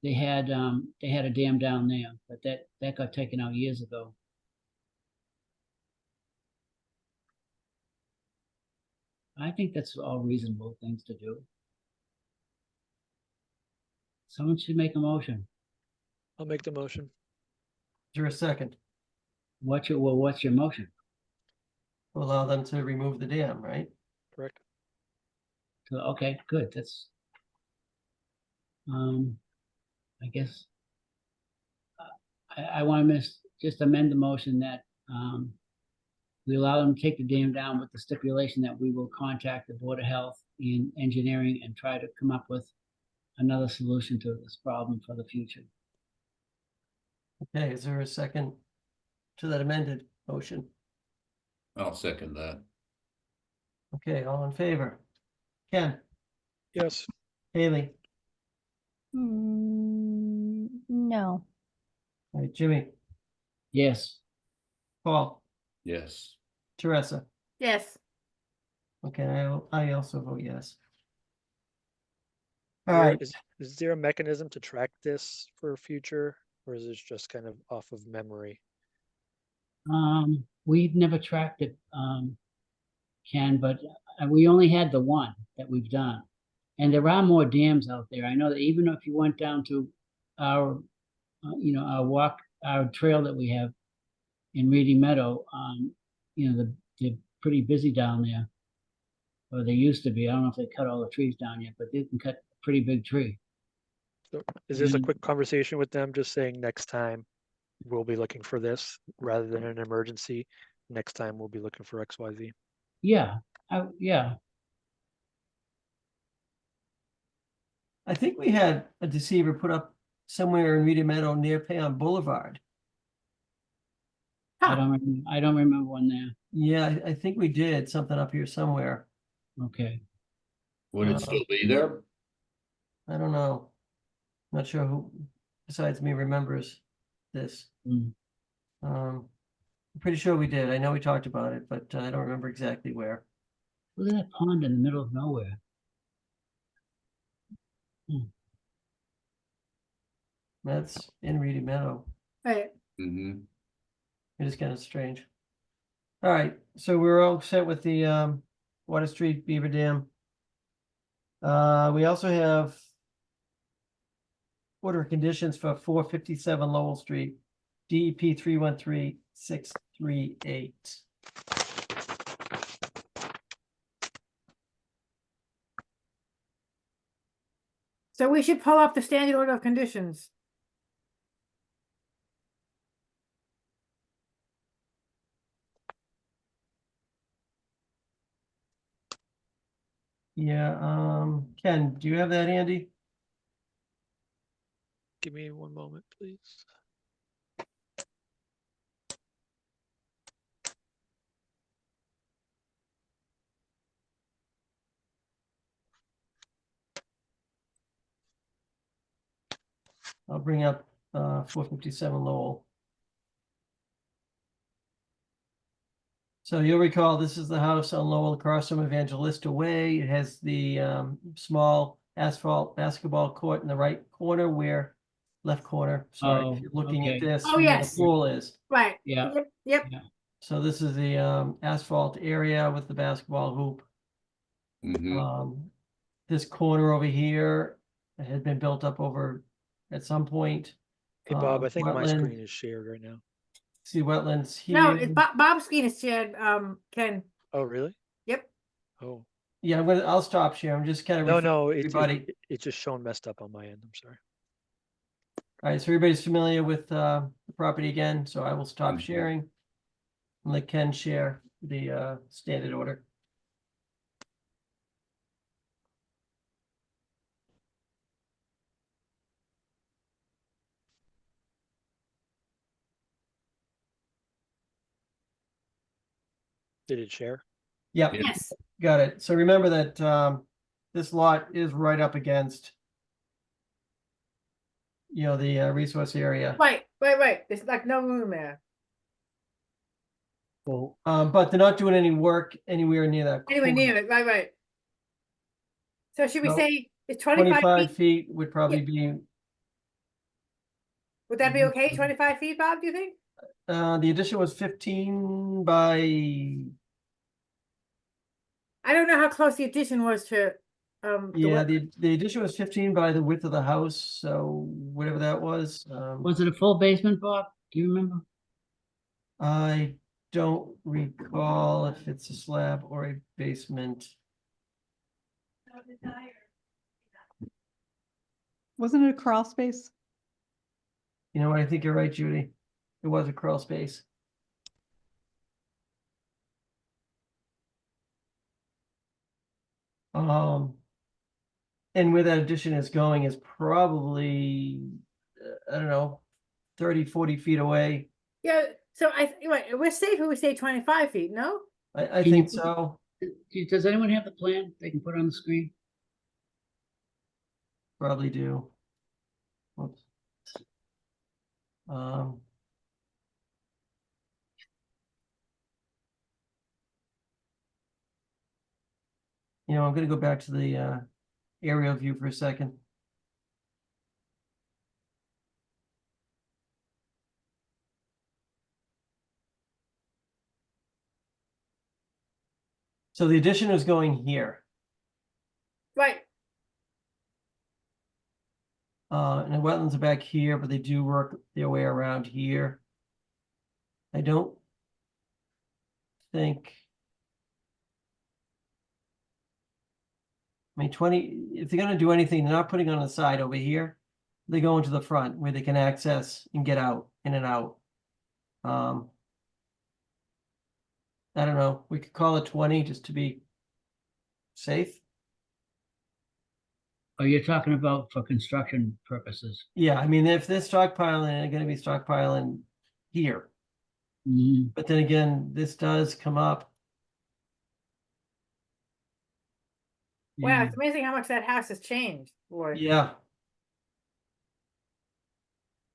They had a dam down there, but that got taken out years ago. I think that's all reasonable things to do. Someone should make a motion. I'll make the motion. Is there a second? What's your motion? To allow them to remove the dam, right? Correct. So, okay, good. That's I guess I want to just amend the motion that we allow them to take the dam down with the stipulation that we will contact the Board of Health and Engineering and try to come up with another solution to this problem for the future. Okay, is there a second to that amended motion? I'll second that. Okay, all in favor? Ken, Yes. Haley, No. all right, Jimmy, Yes. Paul, Yes. Teresa. Yes. Okay, I also vote yes. All There- right, Is there a mechanism to track this for future, or is this just kind of off of memory? We've never tracked it, Ken, but we only had the one that we've done. And there are more dams out there. I know that even if you went down to our, our trail that we have in Reedy Meadow, they're pretty busy down there. Or they used to be. I don't know if they cut all the trees down yet, but they can cut a pretty big tree. So is this a Mhm. quick conversation with them, just saying next time we'll be looking for this rather than an emergency? Next time we'll be looking for XYZ. Yeah, yeah. I think we had a deceiver put up somewhere in Reedy Meadow near Payon Boulevard. I don't remember one there. Yeah, I think we did something up here somewhere. Okay. Would it still be there? I don't know. Not sure who besides me remembers this. Mm. I'm pretty sure we did. I know we talked about it, but I don't remember exactly where. Look at that pond in the middle of nowhere. That's in Reedy Meadow. Right. Mm-hmm. It is kind of strange. All right, so we're all set with the Water Street Beaver Dam. We also have order of conditions for 457 Lowell Street, DEP 313638. So we should pull up the standard order of conditions. Yeah, Ken, do you have that handy? Give me one moment, please. I'll bring up 457 Lowell. So you'll recall this is the house on Lowell across from Evangelista Way. It has the small asphalt basketball court in the right corner left corner, sorry, if you're looking at okay. this, Oh, where yes. the pool is. Right. Yeah. Yep. So this is the asphalt area with the basketball hoop. Mm-hmm. This corner over here had been built up over at some point. Hey, Bob, I think my wetland. screen is shared right now. See wetlands No, here. it's Bob's screen is shared, Ken. Oh, really? Yep. Oh, Yeah, I'll stop share. I'm just kind of. no, Everybody. it's just shown messed up on my end. I'm sorry. All right, so everybody's familiar with the property again, so I will stop Mhm. sharing. And let Ken share the standard order. Did it share? Yep, Yeah. Yes. got it. So remember that this lot is right up against the resource area. Right. There's like no room there. Well, But they're not doing any work anywhere near that. Anywhere corner. near it, right. So should we No. say it's 25 25 feet? feet would probably be, Would that be Mhm. okay, 25 feet, Bob, do you think? the addition was 15 by, I don't know how close the addition was to, the yeah, wet. the addition was 15 by the width of the house, so whatever that was. was it a full basement, Bob? Do you remember? I don't recall if it's a slab or a basement. Wasn't it a crawl space? You know what? I think you're right, Judy. It was a crawl space. And where that addition is going is probably, I don't know, 30, 40 feet away. Yeah, so we're safe if we say 25 feet, no? I Can you think put- so. Does anyone have the plan they can put on the screen? Probably do. Whoops. Um, I'm gonna go back to the aerial view for a second. So the addition is going here. Right. And the wetlands are back here, but they do work their way around here. I don't think. I mean, 20, if they're gonna do anything, they're not putting on the side over here. They go into the front where they can access and get out, in and out. I don't know, we could call it 20 just to be safe. Or you're talking about for construction purposes? Yeah, I mean, if they're stockpiling, they're gonna be stockpiling here. Mhm. But then again, this does come up. Wow, Yeah. it's amazing how much that house has changed, boy. Yeah.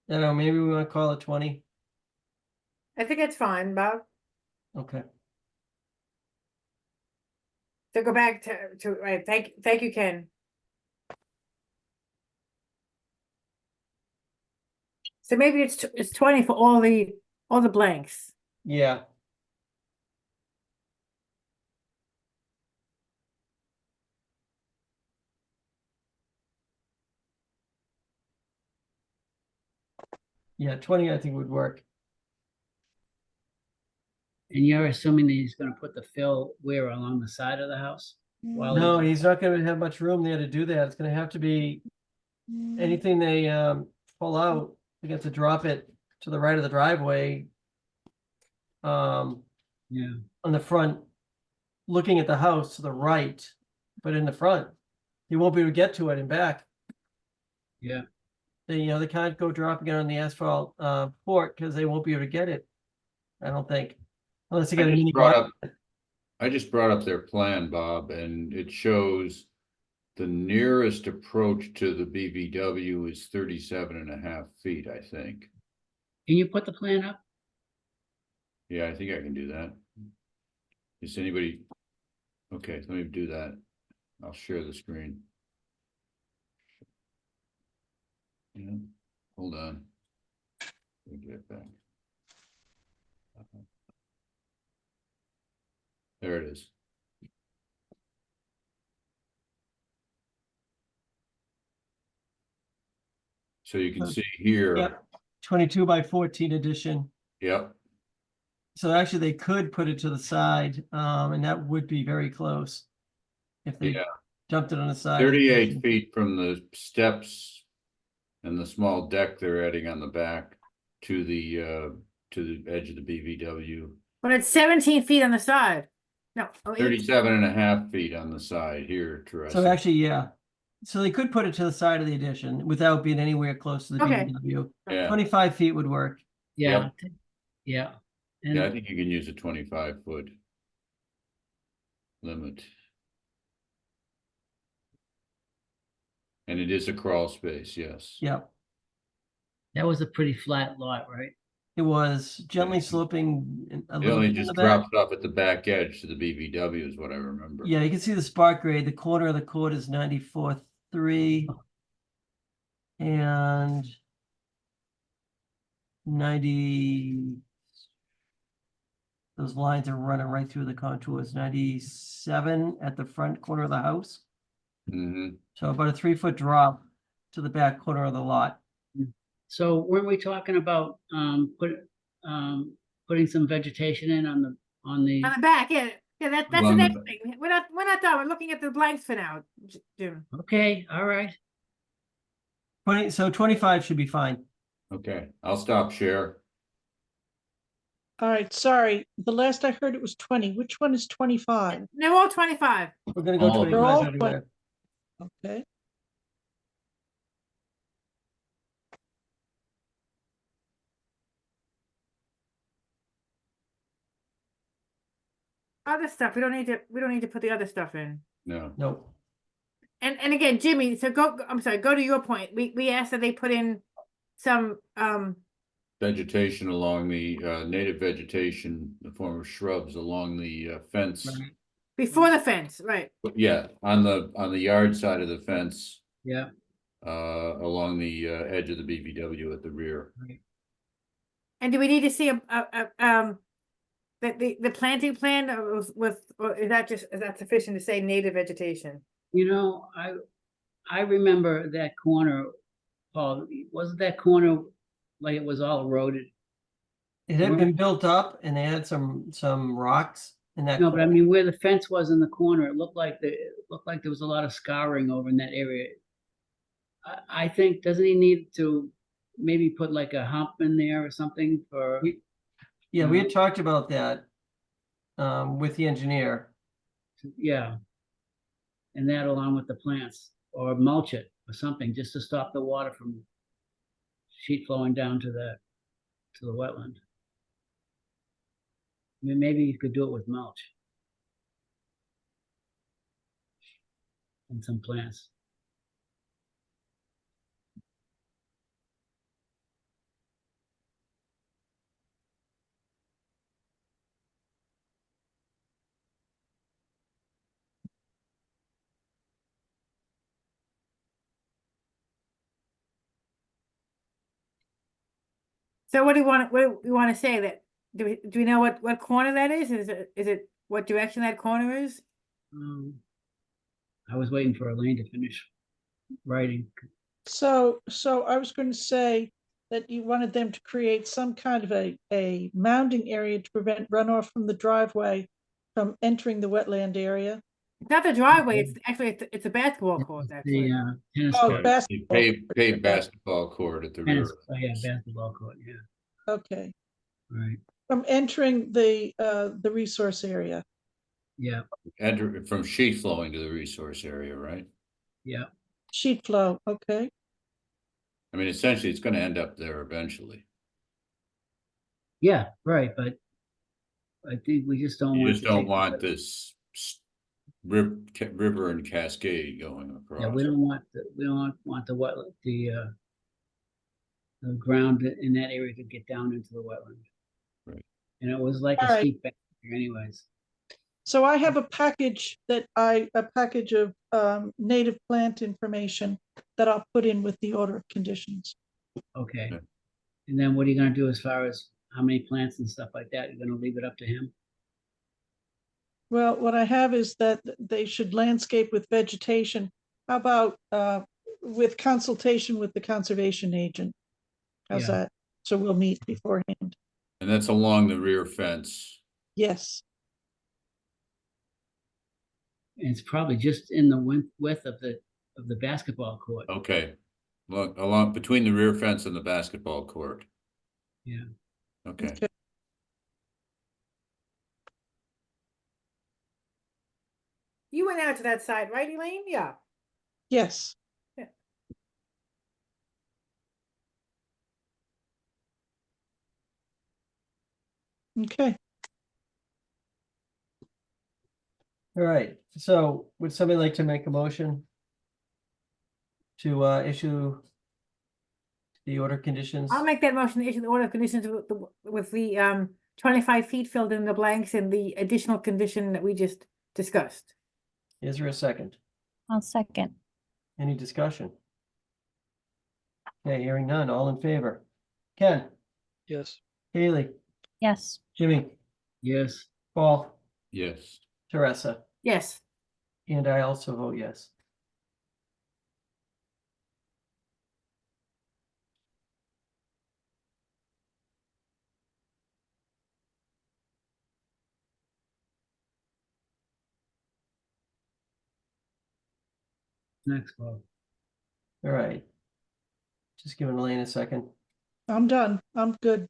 I don't know, maybe we wanna call it 20. I think it's fine, Bob. Okay. So go back to right. Thank you, Ken. So maybe it's 20 for all the blanks. Yeah. Yeah, 20 I think would work. And you're assuming that he's gonna put the fill where, along the side of the house? While No, he's not gonna have much room there to do that. It's gonna have to be anything they pull out, they get to drop it to the right of the driveway. Yeah, On the front, looking at the house to the right, but in the front, he won't be able to get to it and back. yeah. They can't go dropping it on the asphalt port because they won't be able to get it. I don't think, unless they get a mini. I just brought up their plan, Bob, and it shows the nearest approach to the BVW is 37.5 feet, I think. Can you put the plan up? Yeah, I think I can do that. Is anybody? Okay, let me do that. I'll share the screen. Yeah, hold on. Let me get it back. There it is. So you can see here, Yep, 22 by 14 addition. yep, So actually they could put it to the side, and that would be very close. If they Yeah. dumped it on the side. of the 38 addition. feet from the steps and the small deck they're adding on the back to the edge of the BVW. But it's 17 feet on the side. No. oh, 37 and a half feet on the side here, Teresa. So actually, yeah. So they could put it to the side of the addition without being anywhere close to the Okay. BBW. Yeah, 25 feet would work. Yeah, yeah. yeah, I And think you can use a 25-foot limit. And it is a crawl space, yes. Yep. that was a pretty flat lot, right? It was gently Yeah. sloping a It little only bit in just the back. drops off at the back edge to the BVW is what I remember. Yeah, you can see the spark grade. The corner of the court is 94.3 and 90. Those lines are running right through the contours. 97 at the front corner of the house. Hmm. So about a 3-foot drop to the back corner of the lot. So weren't we talking about putting some vegetation in on the On the back, yeah. Yeah, that's the Along the next back. thing. We're not done. We're looking at the blanks for now, Jim. Okay, all right. 25 should be fine. Okay, I'll stop share. All right, sorry. The last I heard it was 20. Which one is 25? They're all 25. We're gonna go All of them. 25 They're all everywhere. Okay. Other stuff, we don't need to put the other stuff in. No, Nope. And again, Jimmy, so I'm sorry, go to your point. We asked that they put in some vegetation along the native vegetation, the form of shrubs along the fence. Right. before the fence, right? Yeah, on the yard side of the fence, Yeah, along the edge of the BVW at the rear. And do we need to see the planting plan or is that sufficient to say native vegetation? you know, I remember that corner, Paul, wasn't that corner like it was all eroded? It had Where- been built up and they had some rocks in that. No, but I corner. mean, where the fence was in the corner, it looked like there was a lot of scouring over in that area. I think, doesn't he need to maybe put like a hump in there or something for? Yeah, we had talked about that with the engineer. Yeah. And that along with the plants, or mulch it or something, just to stop the water from sheet flowing down to the wetland. I mean, maybe you could do it with mulch. And some plants. So what do you want to say that do we know what corner that is? Is it what direction that corner is? I was waiting for Elaine to finish writing. So I was going to say that you wanted them to create some kind of a mounding area to prevent runoff from the driveway from entering the wetland area. It's not the driveway. It's actually it's a basketball court. Actually, The tennis Oh, court. basketball. Paved basketball court at the rear. Tennis, oh yeah, basketball court, yeah, Okay, right, from entering the resource area. yeah, Enter from sheet flowing to the resource area, right? yeah. Sheet flow, okay. I mean, essentially, it's gonna end up there eventually. Yeah, right, but I think we just don't You want. just to don't take- want this river and cascade going across. Yeah, we don't want the wetland, the ground in that area to get down into the wetland. Right. And it was like a All right. steep bank here anyways. So I have a package of native plant information that I'll put in with the order of conditions. Okay. Yeah. And then what are you gonna do as far as how many plants and stuff like that? You're gonna leave it up to him? Well, what I have is that they should landscape with vegetation. How about with consultation with the conservation agent? How's Yeah. that? So we'll meet beforehand. And that's along the rear fence. Yes, And it's probably just in the width of the basketball court. Okay. Look, along between the rear fence and the basketball court. Yeah. Okay. Okay. You went out to that side, right, Elaine? Yeah. yes. Yeah. Okay, All right, so would somebody like to make a motion to issue the order conditions? I'll make that motion to issue the order of conditions with the 25 feet filled in the blanks and the additional condition that we just discussed. Is there a second? I'll second. Any discussion? Okay, hearing none, all in favor? Ken, Yes. Haley, Yes. Jimmy, Yes. Paul, Yes. Teresa, Yes. and I also vote yes. Next, Bob. All right. Just giving Elaine a second. I'm done. I'm good.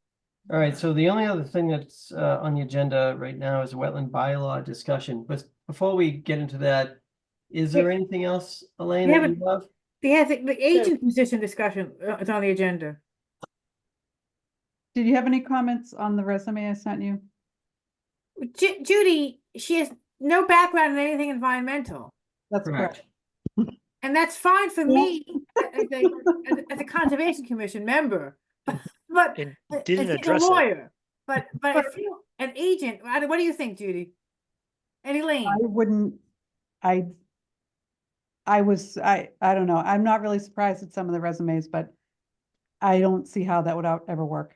All right, so the only other thing that's on the agenda right now is a wetland bylaw discussion, but before we get into that, is there anything else, Elaine, that you have? The agent position discussion is on the agenda. Did you have any comments on the resume I sent you? Judy, she has no background in anything environmental, That's correct. and that's fine for me as a conservation commission member. But And and didn't she's a address it. lawyer. But I feel an agent. What do you think, Judy? And Elaine? I wouldn't, I don't know. I'm not really surprised at some of the resumes, but I don't see how that would ever work.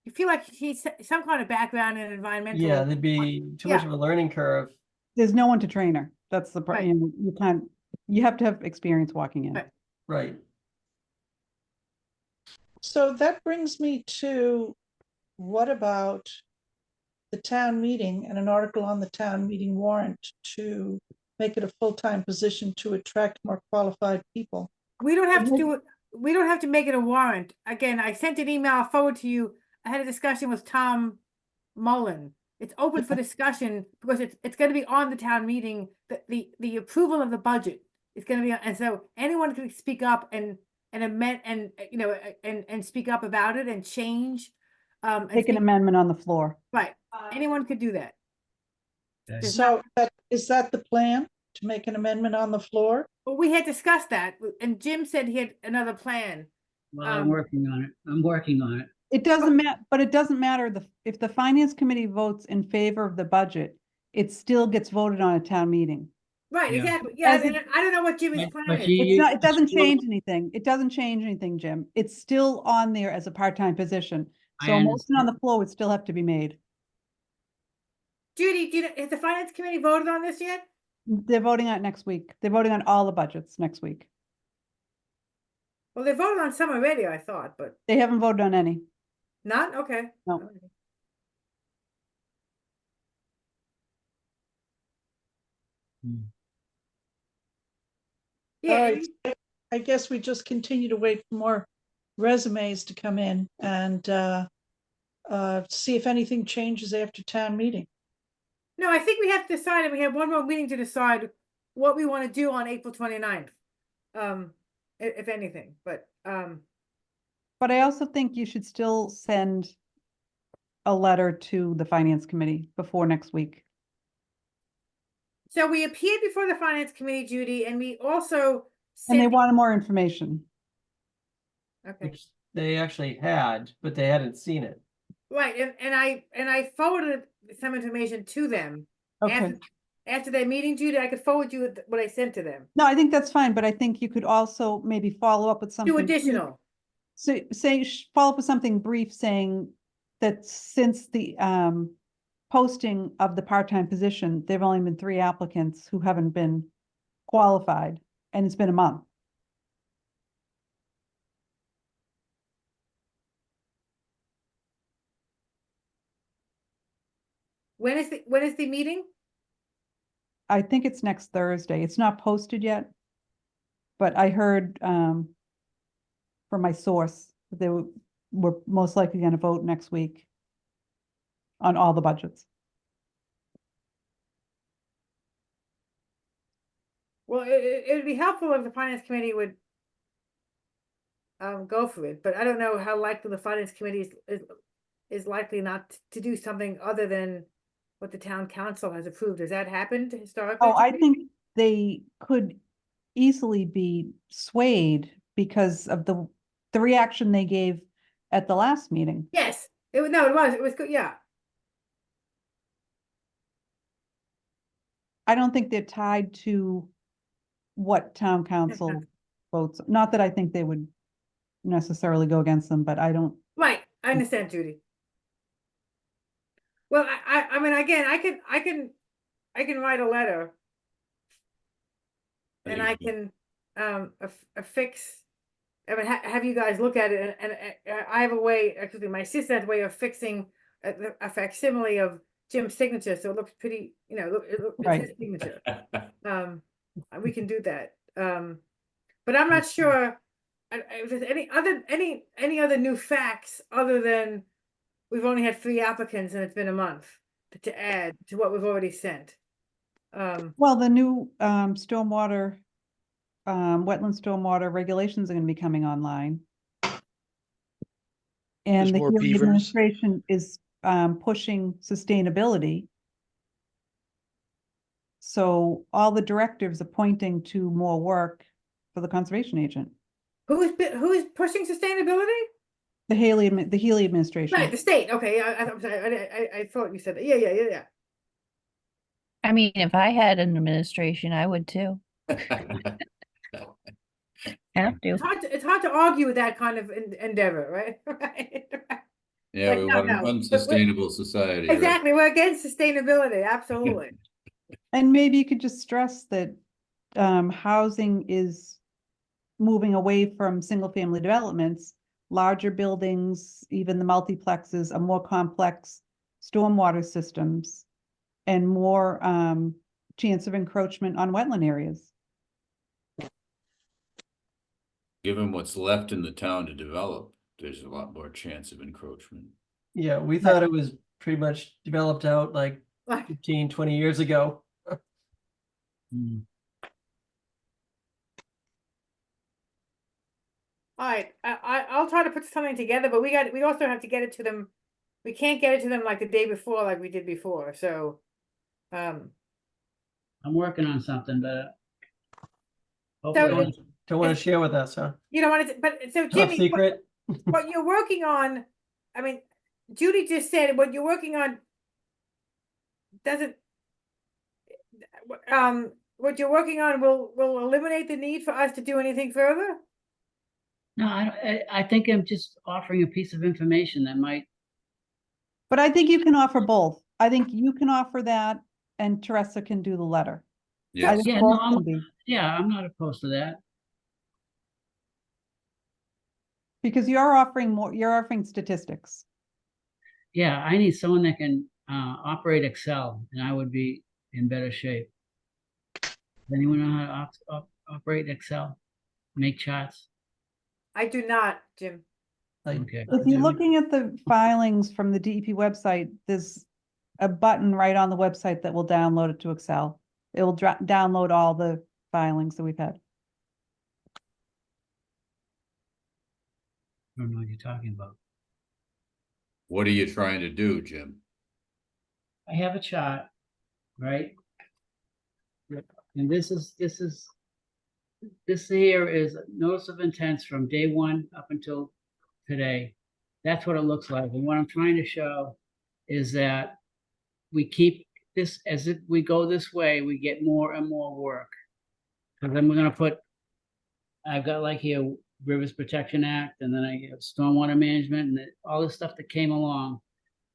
You feel like she's some kind of background in environmental. Yeah, there'd be too much of a learning curve. There's no one to train her. That's the, Right. you can't, you have to have experience walking in. Right. Right. So that brings me to, what about the town meeting and an article on the town meeting warrant to make it a full-time position to attract more qualified people? We don't have to do it. We don't have to make it a warrant. Again, I sent an email, I'll forward to you. I had a discussion with Tom Mullen. It's open for discussion because it's going to be on the town meeting, the approval of the budget is going to be, and so anyone can speak up and amend and and speak up about it and change. And Take an speak- amendment on the floor. Right, anyone could do that. There's So is that the plan, to make an amendment on the floor? Well, we had discussed that, and Jim said he had another plan. Well, I'm working on it. I'm working on it. It doesn't matter, but it doesn't matter if the finance committee votes in favor of the budget, it still gets voted on a town meeting. Right, Yeah. exactly. Yeah, As and I don't know what Jimmy's But plan is. he- It's not, it doesn't still- change anything. It doesn't change anything, Jim. It's still on there as a part-time position. I So a motion on understand. the floor would still have to be made. Judy, has the finance committee voted on this yet? They're voting on it next week. They're voting on all the budgets next week. Well, they voted on some already, I thought, but They haven't voted on any. not? Okay. No. Hmm. Yeah, All right, I guess we just continue to wait for more resumes to come in and see if anything changes after town meeting. no, I think we have to decide, and we have one more meeting to decide what we want to do on April 29th. If anything, but But I also think you should still send a letter to the finance committee before next week. so we appeared before the finance committee, Judy, and we also And they sent, wanted more information. okay, Which they actually had, but they hadn't seen it. right, and I forwarded some information to them. Okay. After their meeting, Judy, I could forward you what I sent to them. No, I think that's fine, but I think you could also maybe follow up with something. Do brief. additional. So say, follow up with something brief saying that since the posting of the part-time position, there've only been 3 applicants who haven't been qualified, and it's been a month. When is the meeting? I think it's next Thursday. It's not posted yet. But I heard from my source that they were most likely gonna vote next week on all the budgets. Well, it'd be helpful if the finance committee would go for it, but I don't know how likely the finance committee is likely not to do something other than what the town council has approved. Has that happened historically? Oh, I think they could easily be swayed because of the reaction they gave at the last meeting. Yes, it was good, yeah. I don't think they're tied to what town council votes. Not that I think they would necessarily go against them, but I don't. Right, I understand, Judy. Well, I mean, again, I can write a letter and I can affix. I mean, have you guys look at it, and I have a way. Actually, my sister has a way of fixing a facsimile of Jim's signature, so it looks pretty. You know, it's Right. his signature. We can do that. But I'm not sure if there's any other new facts other than we've only had 3 applicants and it's been a month to add to what we've already sent. Well, the new stormwater, wetland stormwater regulations are gonna be coming online. And There's the more Healy beavers. administration is pushing sustainability. So all the directives are pointing to more work for the conservation agent. Who is pushing sustainability? The Healy administration. Right, the state. Okay, I'm sorry. I thought you said that. Yeah. I mean, if I had an administration, I would too. Have to. It's hard to argue with that kind of endeavor, right? Right. Yeah, Like, we no, want an no. unsustainable society, right? Exactly. We're against sustainability. Absolutely. And maybe you could just stress that housing is moving away from single-family developments. Larger buildings, even the multiplexes, are more complex stormwater systems and more chance of encroachment on wetland areas. Given what's left in the town to develop, there's a lot more chance of encroachment. Yeah, we thought it was pretty much developed out like 15, 20 years ago. Mm. All right, I'll try to put something together, but we also have to get it to them. We can't get it to them like the day before, like we did before. So, I'm working on something, but So hopefully, Don't want to share with us, huh? you don't want to, but so Top Jimmy, secret. what you're working on, I mean, Judy just said what you're working on doesn't, what you're working on will eliminate the need for us to do anything further? no, I think I'm just offering a piece of information that might, But I think you can offer both. I think you can offer that and Teresa can do the letter. I Yes, think Yeah, both no, can be. yeah, I'm not opposed to that. Because you're offering statistics. Yeah, I need someone that can operate Excel, and I would be in better shape. Does anyone know how to operate Excel? Make charts? I do not, Jim. Okay. If you're looking at the filings from the DEP website, there's a button right on the website that will download it to Excel. It will download all the filings that we've had. I don't know what you're talking about. what are you trying to do, Jim? I have a chart, right? And this here is notice of intents from day 1 up until today. That's what it looks like. And what I'm trying to show is that we keep this, as if we go this way, we get more and more work. And then we're gonna put, I've got like here, Rivers Protection Act, and then I have stormwater management, and all this stuff that came along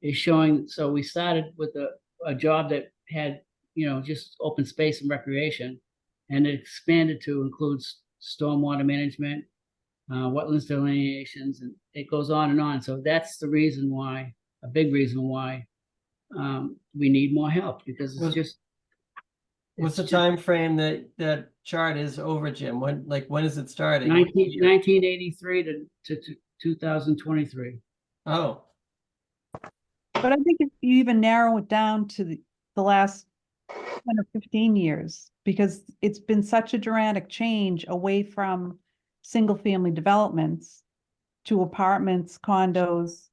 is showing. So we started with a job that had, just open space and recreation, and it expanded to include stormwater management, wetlands delineations, and it goes on and on. So that's the reason why, a big reason why we need more help because it's Was- just. What's the it's just time frame that that chart is over, Jim? When is it starting? What 1983 to 2023. Oh, But I think if you even narrow it down to the last 10 or 15 years, because it's been such a dramatic change away from single-family developments to apartments, condos,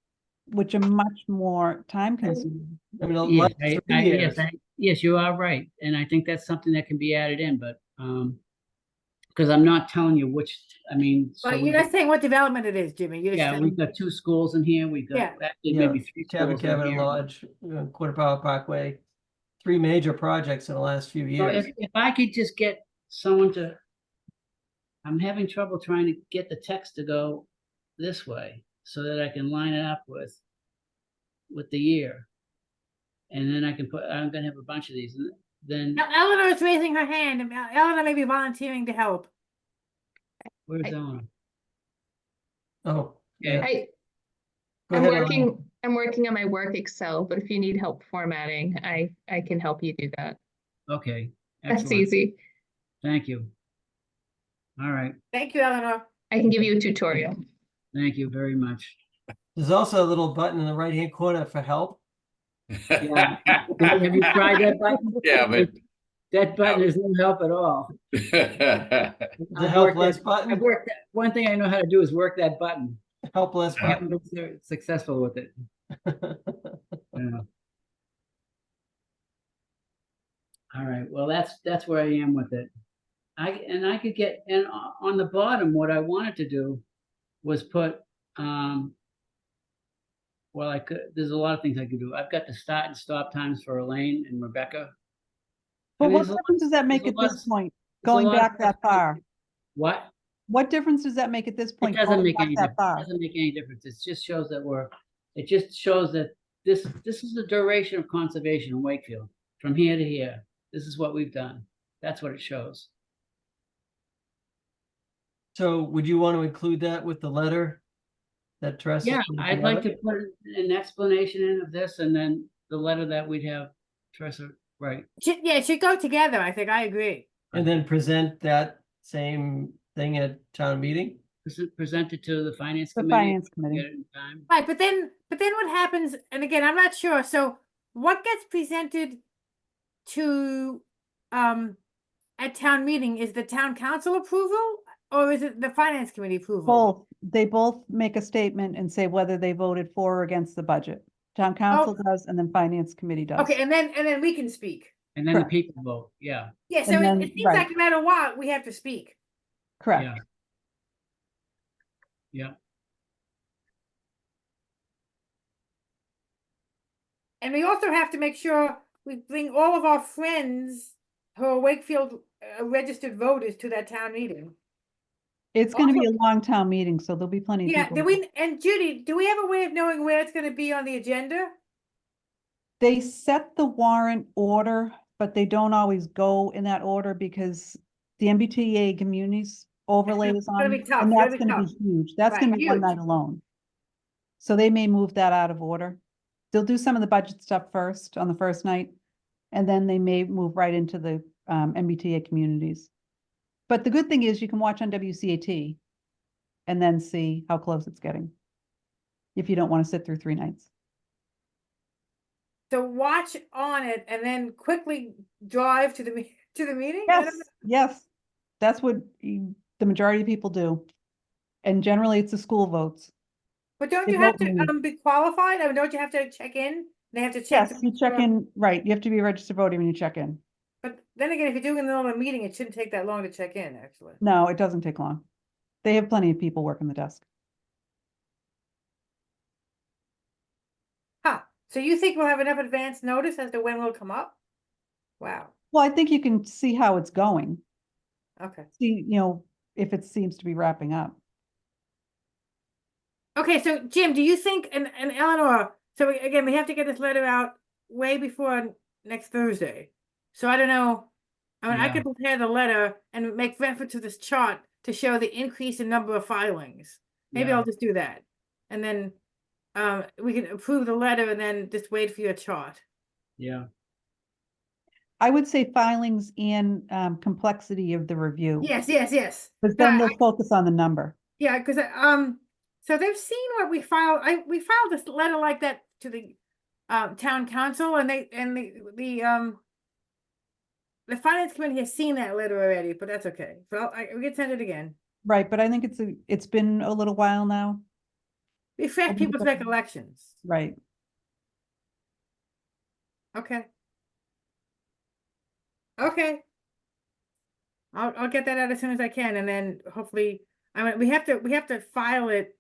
which are much more time-consuming. I mean, the Yes, last 3 years. yes, you are right. And I think that's something that can be added in, but, because I'm not telling you which, I mean. so But we you're not saying what development it is, Jimmy. You're just Yeah, saying- we've got 2 schools in here. We've Yeah. got actually Yeah, maybe 3 Cabin schools in Cabin here. Lodge, Quarter Power Parkway, 3 major projects in the last few So years. if I could just get someone to, I'm having trouble trying to get the text to go this way so that I can line it up with the year. And then I can I'm gonna have a bunch of these, and then Eleanor is raising her hand, and Eleanor may be volunteering to help. where's I- Eleanor? Oh, yeah. I, Go I'm ahead, Ellen. I'm working on my work Excel, but if you need help formatting, I can help you do that. Okay, That's excellent. easy. Thank you. All right, Thank you, Eleanor. I can give you a tutorial. thank you very much. There's also a little button in the right-hand corner for help. Yeah. Have you tried that button? Yeah, but That button is no help at all. The I've help worked less I've button, worked one thing I know how to do is work that button. help less I haven't button. been successful with it. Yeah. All right, well, that's where I am with it. I could get, and on the bottom, what I wanted to do was put, well, there's a lot of things I could do. I've got the start and stop times for Elaine and Rebecca. But And what there's a lot- difference does that make there's at a lot this of- point, there's a going lot of back that stuff- far? What? What difference does that make at this It point? doesn't going make back any that difference. It far? doesn't make any difference. It just shows that it just shows that this is the duration of conservation in Wakefield, from here to here. This is what we've done. That's what it shows. So would you want to include that with the letter that Teresa? Yeah, put I'd like together? to put an explanation in of this and then the letter that we'd have Teresa write. Yeah, it should go together. I think I agree. And then present that same thing at town meeting? Present it to the finance The committee. finance committee. Get it in time. Right, but then what happens? And again, I'm not sure. So what gets presented to at town meeting is the town council approval, or is it the finance committee approval? Both, they both make a statement and say whether they voted for or against the budget. Town council does, and then finance committee does. Okay, and then we can speak. And then the Correct. people vote, yeah. Yeah, so And then- it seems right. like no matter what, we have to speak. Correct. Yeah. Yeah, And we also have to make sure we bring all of our friends who are Wakefield registered voters to that town meeting. It's gonna be a long town meeting, so there'll be plenty of Yeah, people. and Judy, do we have a way of knowing where it's gonna be on the agenda? They set the warrant order, but they don't always go in that order because the MBTA communities overlays gonna on, be tough, and it's gonna that's be gonna be tough. huge. That's Right, gonna be one huge. night alone. So they may move that out of order. They'll do some of the budget stuff first on the first night, and then they may move right into the MBTA communities. But the good thing is you can watch on WCAT and then see how close it's getting. If you don't want to sit through 3 nights. So watch on it and then quickly drive to the to the meeting? I don't Yes, yes. That's what the majority of people do. And generally it's the school votes. But don't They you have vote to in. be qualified? I mean, don't you have to check in? They have to check. Yes, to you make check sure- in, right. You have to be a registered voter when you check in. But then again, if you're doing it in the middle of a meeting, it shouldn't take that long to check in, actually. No, it doesn't take long. They have plenty of people working the desk. Huh, so you think we'll have enough advance notice as to when we'll come up? Wow, Well, I think you can see how it's going. okay. See, if it seems to be wrapping up. Okay, so Jim, do you think, and Eleanor, so again, we have to get this letter out way before next Thursday. So I don't know, I mean, I Yeah. could prepare the letter and make reference to this chart to show the increase in number of filings. Maybe Yeah. I'll just do that. And then we can approve the letter and then just wait for your chart. Yeah. I would say filings and complexity of the review. Yes, yes, yes. Because No, then I- they'll focus on the number. Yeah, because so they've seen what we filed. We filed this letter like that to the town council, and the finance committee has seen that letter already, but that's okay. But we can send it again. Right, but I think it's been a little while now. Refresh think people's it's okay. recollections. Right. Okay. Okay. I'll get that out as soon as I can, and then hopefully, I mean, we have to file it.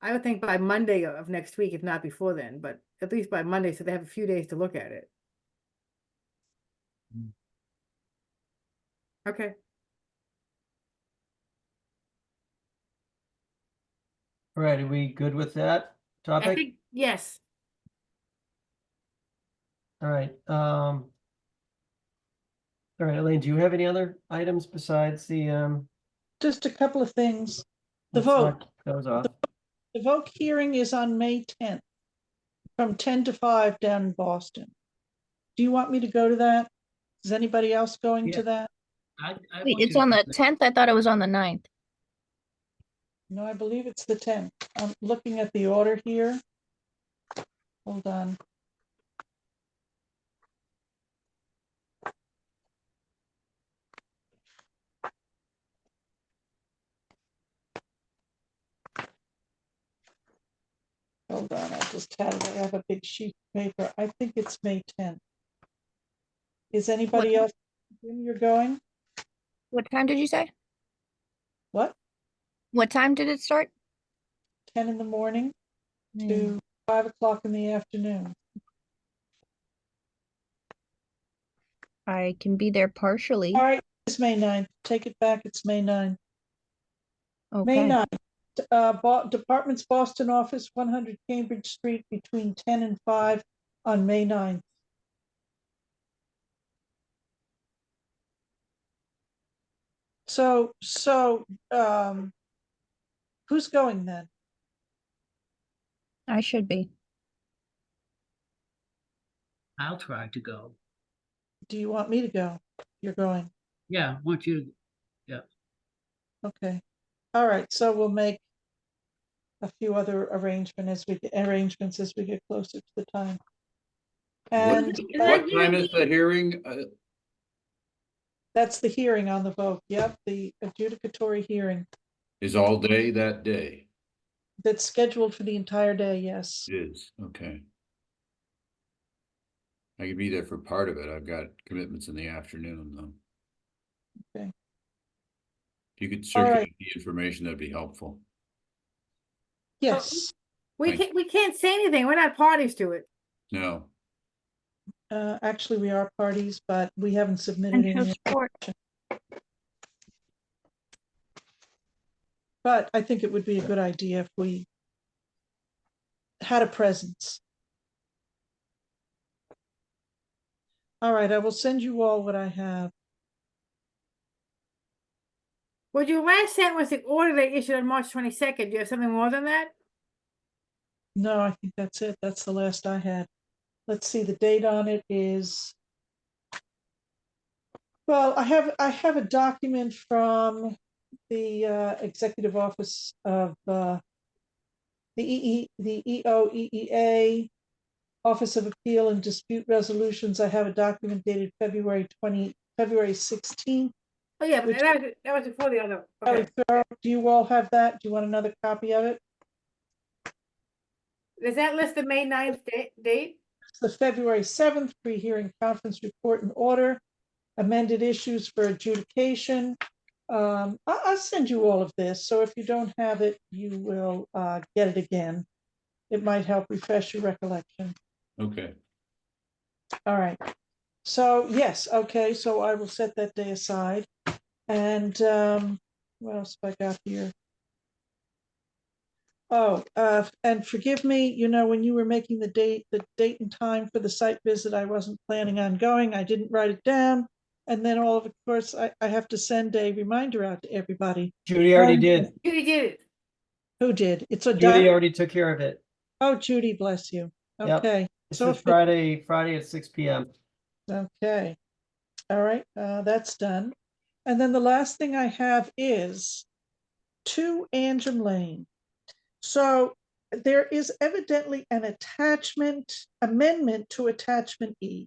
I would think by Monday of next week, if not before then, but at least by Monday, so they have a few days to look at it. Okay. All right, are we good with that I topic? think, yes. All right, all right, Elaine, do you have any other items besides the, Just a couple of things. The let's vote, knock those off? the vote hearing is on May 10th from 10 to 5 down in Boston. Do you want me to go to that? Is anybody else going to Yeah. that? I Wait, want you it's to on the go there. 10th? I thought it was on the 9th. No, I believe it's the 10th. I'm looking at the order here. Hold on. Hold on, I just had it. I have a big sheet of paper. I think it's May 10th. Is anybody else? Jim, you're going? What time did you say? What? What time did it start? 10 in the morning Hmm. to 5 o'clock in the afternoon. I can be there partially. All right, it's May 9th. Take it back. It's May 9th. May Okay. 9th. Department's Boston office, 100 Cambridge Street, between 10 and 5 on May 9th. So, who's going then? I should be. I'll try to go. Do you want me to go? You're going. Yeah, I want you to, Okay. All right, so we'll make a few other arrangements as we get closer to the time. What, And what time is the hearing? that's the hearing on the vote. Yep, the adjudicatory hearing Is all day that day? that's scheduled for the entire day, yes. It is, okay. I could be there for part of it. I've got commitments in the afternoon, though. Okay. If you could All right. circulate the information, that'd be helpful. Yes, We can't say anything. We're not parties to it. No, actually, we are parties, but we haven't submitted And show any. support. But I think it would be a good idea if we had a presence. All right, I will send you all what I have. What you last sent was the order they issued on March 22nd. Do you have something more than that? No, I think that's it. That's the last I had. Let's see, the date on it is. Well, I have a document from the Executive Office of the EOEEA, Office of Appeal and Dispute Resolutions. I have a document dated February 16th. Oh, yeah, but Which- that was before the other. Okay. Do you all have that? Do you want another copy of it? Does that list the May 9th date? It's the February 7th pre-hearing conference report and order, amended issues for adjudication. I'll send you all of this, so if you don't have it, you will get it again. It might help refresh your recollection. okay. All right. So, yes, okay, so I will set that day aside. And what else have I got here? Oh, and forgive me, when you were making the date and time for the site visit, I wasn't planning on going. I didn't write it down. And then of course, I have to send a reminder out to everybody. Judy already did. Judy did it. Who did? It's a Judy done? already took care of it. Oh, Judy, bless you. Yep. Okay, This so is Friday at 6 p.m. okay. All right, that's done. And then the last thing I have is 2 Angel Lane. So there is evidently an amendment to attachment E.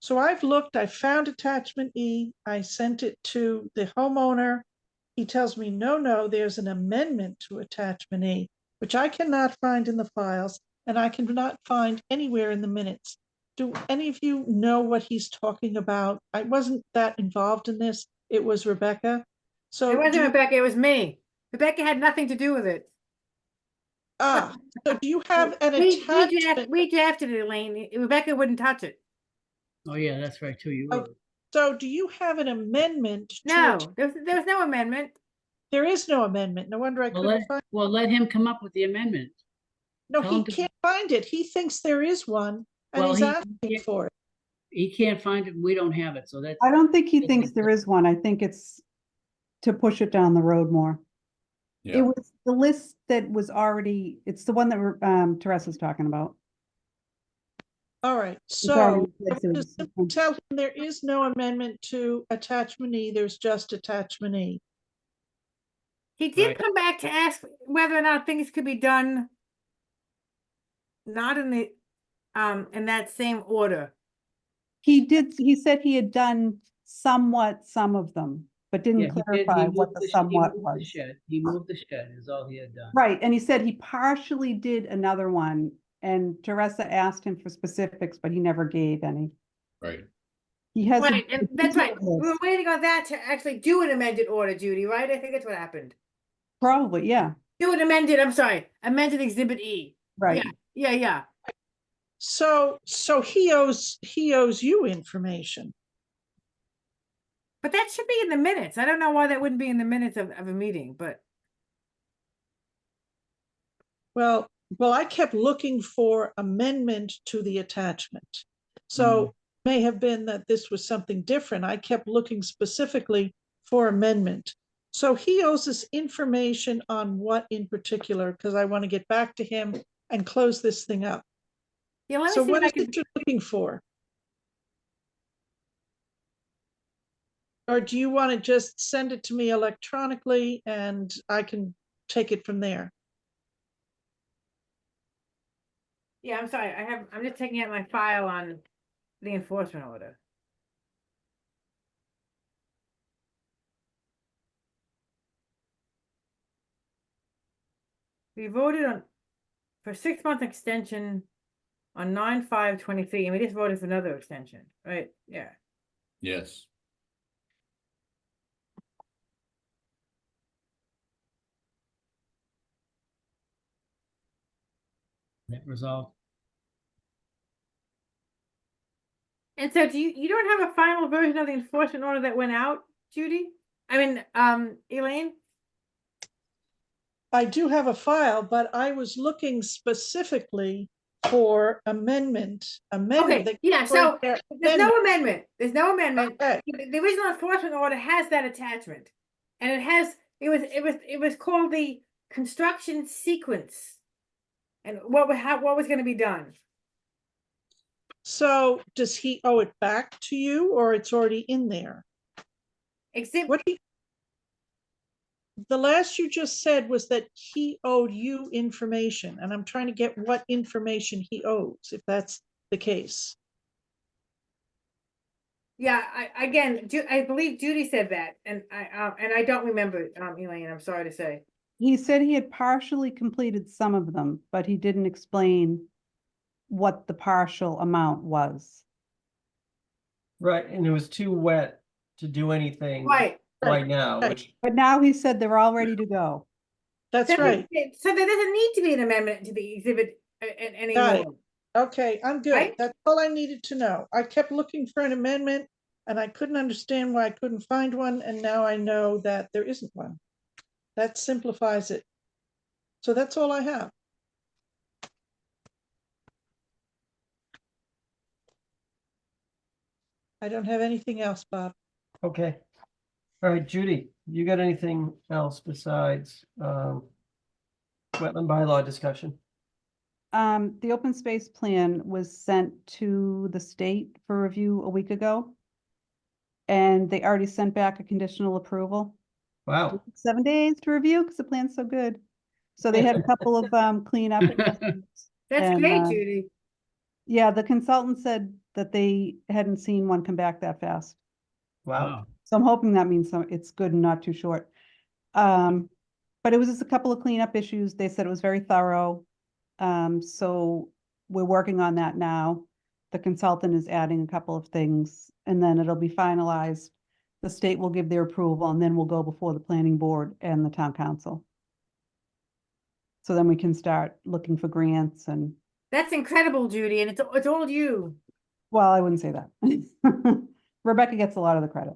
So I've looked, I found attachment E, I sent it to the homeowner. He tells me, no, there's an amendment to attachment E, which I cannot find in the files, and I cannot find anywhere in the minutes. Do any of you know what he's talking about? I wasn't that involved in this. It was Rebecca. So It wasn't do you, Rebecca, it was me. Rebecca had nothing to do with it. so do you have an We attachment? we drafted it, Elaine. Rebecca wouldn't touch it. Oh, yeah, that's right, too. You Oh, were. So do you have an amendment to No, there was no amendment. There is no amendment. No wonder I Well, couldn't find. let him come up with the amendment. No, tell he him to- can't find it. He thinks there is one and Well, he's he asking can't- for it. He can't find it, we don't have it, so that's. I don't think he That's thinks it. there is one. I think it's to push it down the road more. It Yeah, was the list that was already, it's the one that Teresa's talking about. All right, It's so already I'm listed. gonna simply tell him there is no amendment to attachment E. There's just attachment E. He did Right. come back to ask whether or not things could be done not in that same order. He said he had done somewhat some of them, but Yeah, didn't he did, clarify what the he somewhat moved the was. shed. He moved the shed is all he had done. Right, and he said he partially did another one, and Teresa asked him for specifics, but he never gave any. right. He has. a- Right, and that's right. We were waiting on that to actually do an amended order, Judy, right? I think that's what happened. Probably, yeah, Do an amended, I'm sorry, amended exhibit E. right. Yeah. So he owes you information. But that should be in the minutes. I don't know why that wouldn't be in the minutes of a meeting, but Well, I kept looking for amendment to the attachment. So may have been that this was something different. I kept looking specifically for amendment. So he owes us information on what in particular, because I want to get back to him and close this thing up. yeah, let me So see what if I is can. it you're looking for? Or do you want to just send it to me electronically and I can take it from there? Yeah, I'm sorry. I'm just taking out my file on the enforcement order. We voted on for 6-month extension on 9/5/23, and we just voted for another extension, right? Yeah. Yes. That resolved. And so do you don't have a final version of the enforcement order that went out, Judy? I mean, Elaine? I do have a file, but I was looking specifically for amendment. Okay, yeah, so there's no amendment. There's no amendment. Okay. The original enforcement order has that attachment. And it was called the construction sequence. And what was going to be done. So does he owe it back to you or it's already in there? Except The last you just said was that he owed you information, and I'm trying to get what information he owes, if that's the case. yeah, I believe Judy said that, and I don't remember, Elaine. I'm sorry to say. He said he had partially completed some of them, but he didn't explain what the partial amount was. Right, and it was too wet to do anything Right. right now, Right. which But now he said they're all ready to go. That's So right. So there doesn't need to be an amendment to the exhibit anymore. Got it. Okay, I'm good. Right? That's all I needed to know. I kept looking for an amendment and I couldn't understand why I couldn't find one, and now I know that there isn't one. That simplifies it. So that's all I have. I don't have anything else, Bob. okay. All right, Judy, you got anything else besides wetland bylaw discussion? The open space plan was sent to the state for review a week ago. And they already sent back a conditional approval. Wow. 7 days to review because the plan's so good. So they had a couple of cleanup. adjustments, That's and, great, Judy. Yeah, the consultant said that they hadn't seen one come back that fast. Wow. So I'm hoping that means it's good and not too short. But it was just a couple of cleanup issues. They said it was very thorough. So we're working on that now. The consultant is adding a couple of things and then it'll be finalized. The state will give their approval and then we'll go before the planning board and the town council. So then we can start looking for grants and, That's incredible, Judy, and it's all you. well, I wouldn't say that. Rebecca gets a lot of the credit.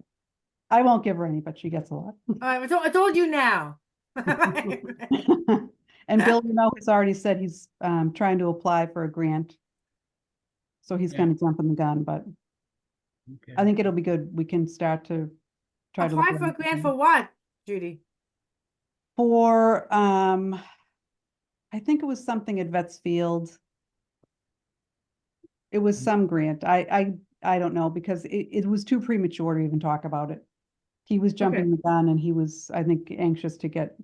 I won't give her any, but she gets a lot. It's all you now. And Bill, has already said he's trying to apply for a grant. So he's Yeah. kind of jumping the gun, but Okay. I think it'll be good. We can start to try to. look Apply for a around grant some- for what, Judy? For, I think it was something at Vetsfield. It was some grant. I don't know because it was too premature to even talk about it. He was jumping the gun and he was, I think, anxious to get,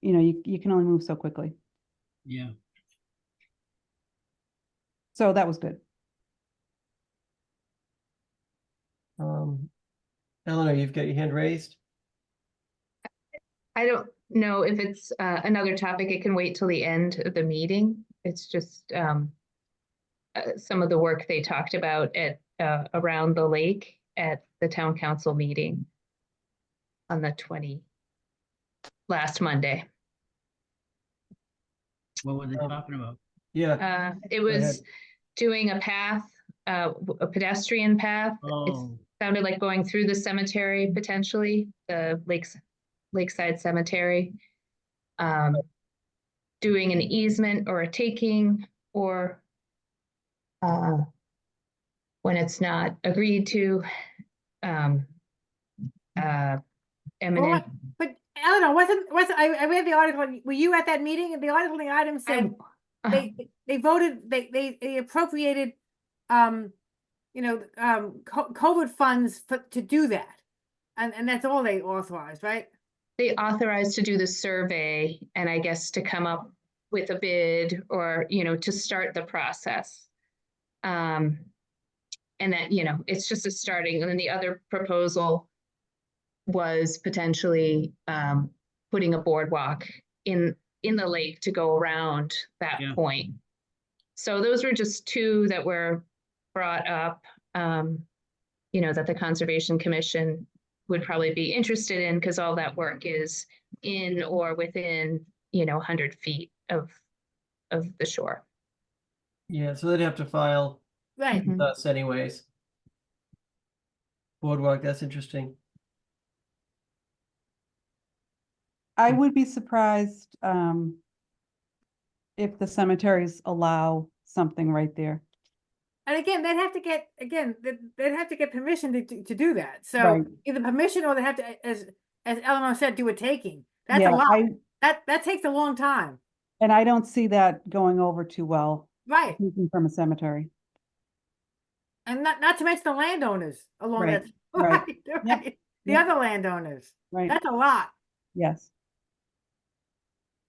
you can only move so quickly. Yeah. So that was good. Eleanor, you've got your hand raised? I don't know if it's another topic. It can wait till the end of the meeting. It's just some of the work they talked about at around the lake at the town council meeting on the last Monday. What were they Um, talking about? Yeah. It Go ahead. was doing a path, a pedestrian path. It Oh, sounded like going through the cemetery potentially, the lakeside cemetery. Doing an easement or a taking, or when it's not agreed to, eminent. But Eleanor, wasn't I read the article? Were you at that meeting? The article, the item said they voted, they appropriated, COVID funds to do that, and that's all they authorized, right? They authorized to do the survey and I guess to come up with a bid or, to start the process. And that, it's just a starting. And then the other proposal was potentially putting a boardwalk in the lake to go around that point. So those were just two that were brought up, that the Conservation Commission would probably be interested in because all that work is in or within, 100 feet of the shore. Yeah, so they'd have to file Right. with us anyways. Boardwalk, that's interesting. I would be surprised if the cemeteries allow something right there. And again, they'd have to get permission to do that. So Right. either permission or they have to, as Eleanor said, do a taking. That's Yeah, a lot. That takes a long time. And I don't see that going over too well. Right. Taken from a cemetery. And not to mention the landowners along Right, that. right. Right. Yep, The yep. other landowners. Right. That's a lot. Yes.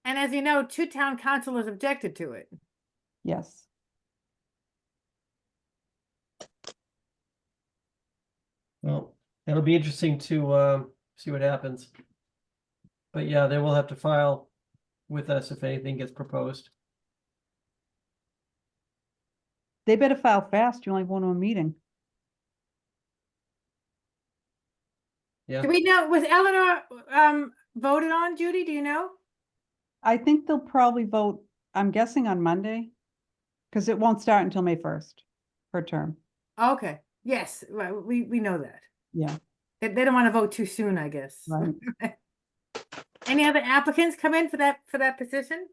And as you know, 2 town councilors objected to it. Yes. Well, it'll be interesting to see what happens. But yeah, they will have to file with us if anything gets proposed. They better file fast. You only go to a meeting. Yeah. Do we know, was Eleanor voted on, Judy? Do you know? I think they'll probably vote, I'm guessing on Monday. Because it won't start until May 1st, her term. Okay. Yes, right. We know that. Yeah. They don't want to vote too soon, I guess. Right. Any other applicants come in for that position?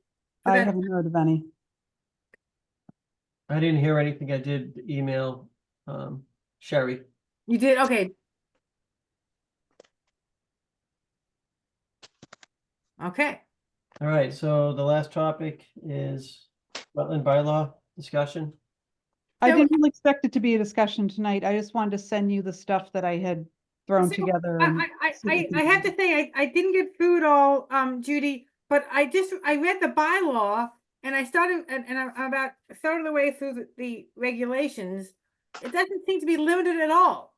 I haven't heard of any. I didn't hear anything. I did email Sherry. You did? Okay. Okay. All right, so the last topic is Wetland bylaw discussion? I So- didn't really expect it to be a discussion tonight. I just wanted to send you the stuff that I had thrown So, together. and see what you I have to think. say, I didn't get through it all, Judy, but I read the bylaw and I started, and I'm about a third of the way through the regulations. It doesn't seem to be limited at all.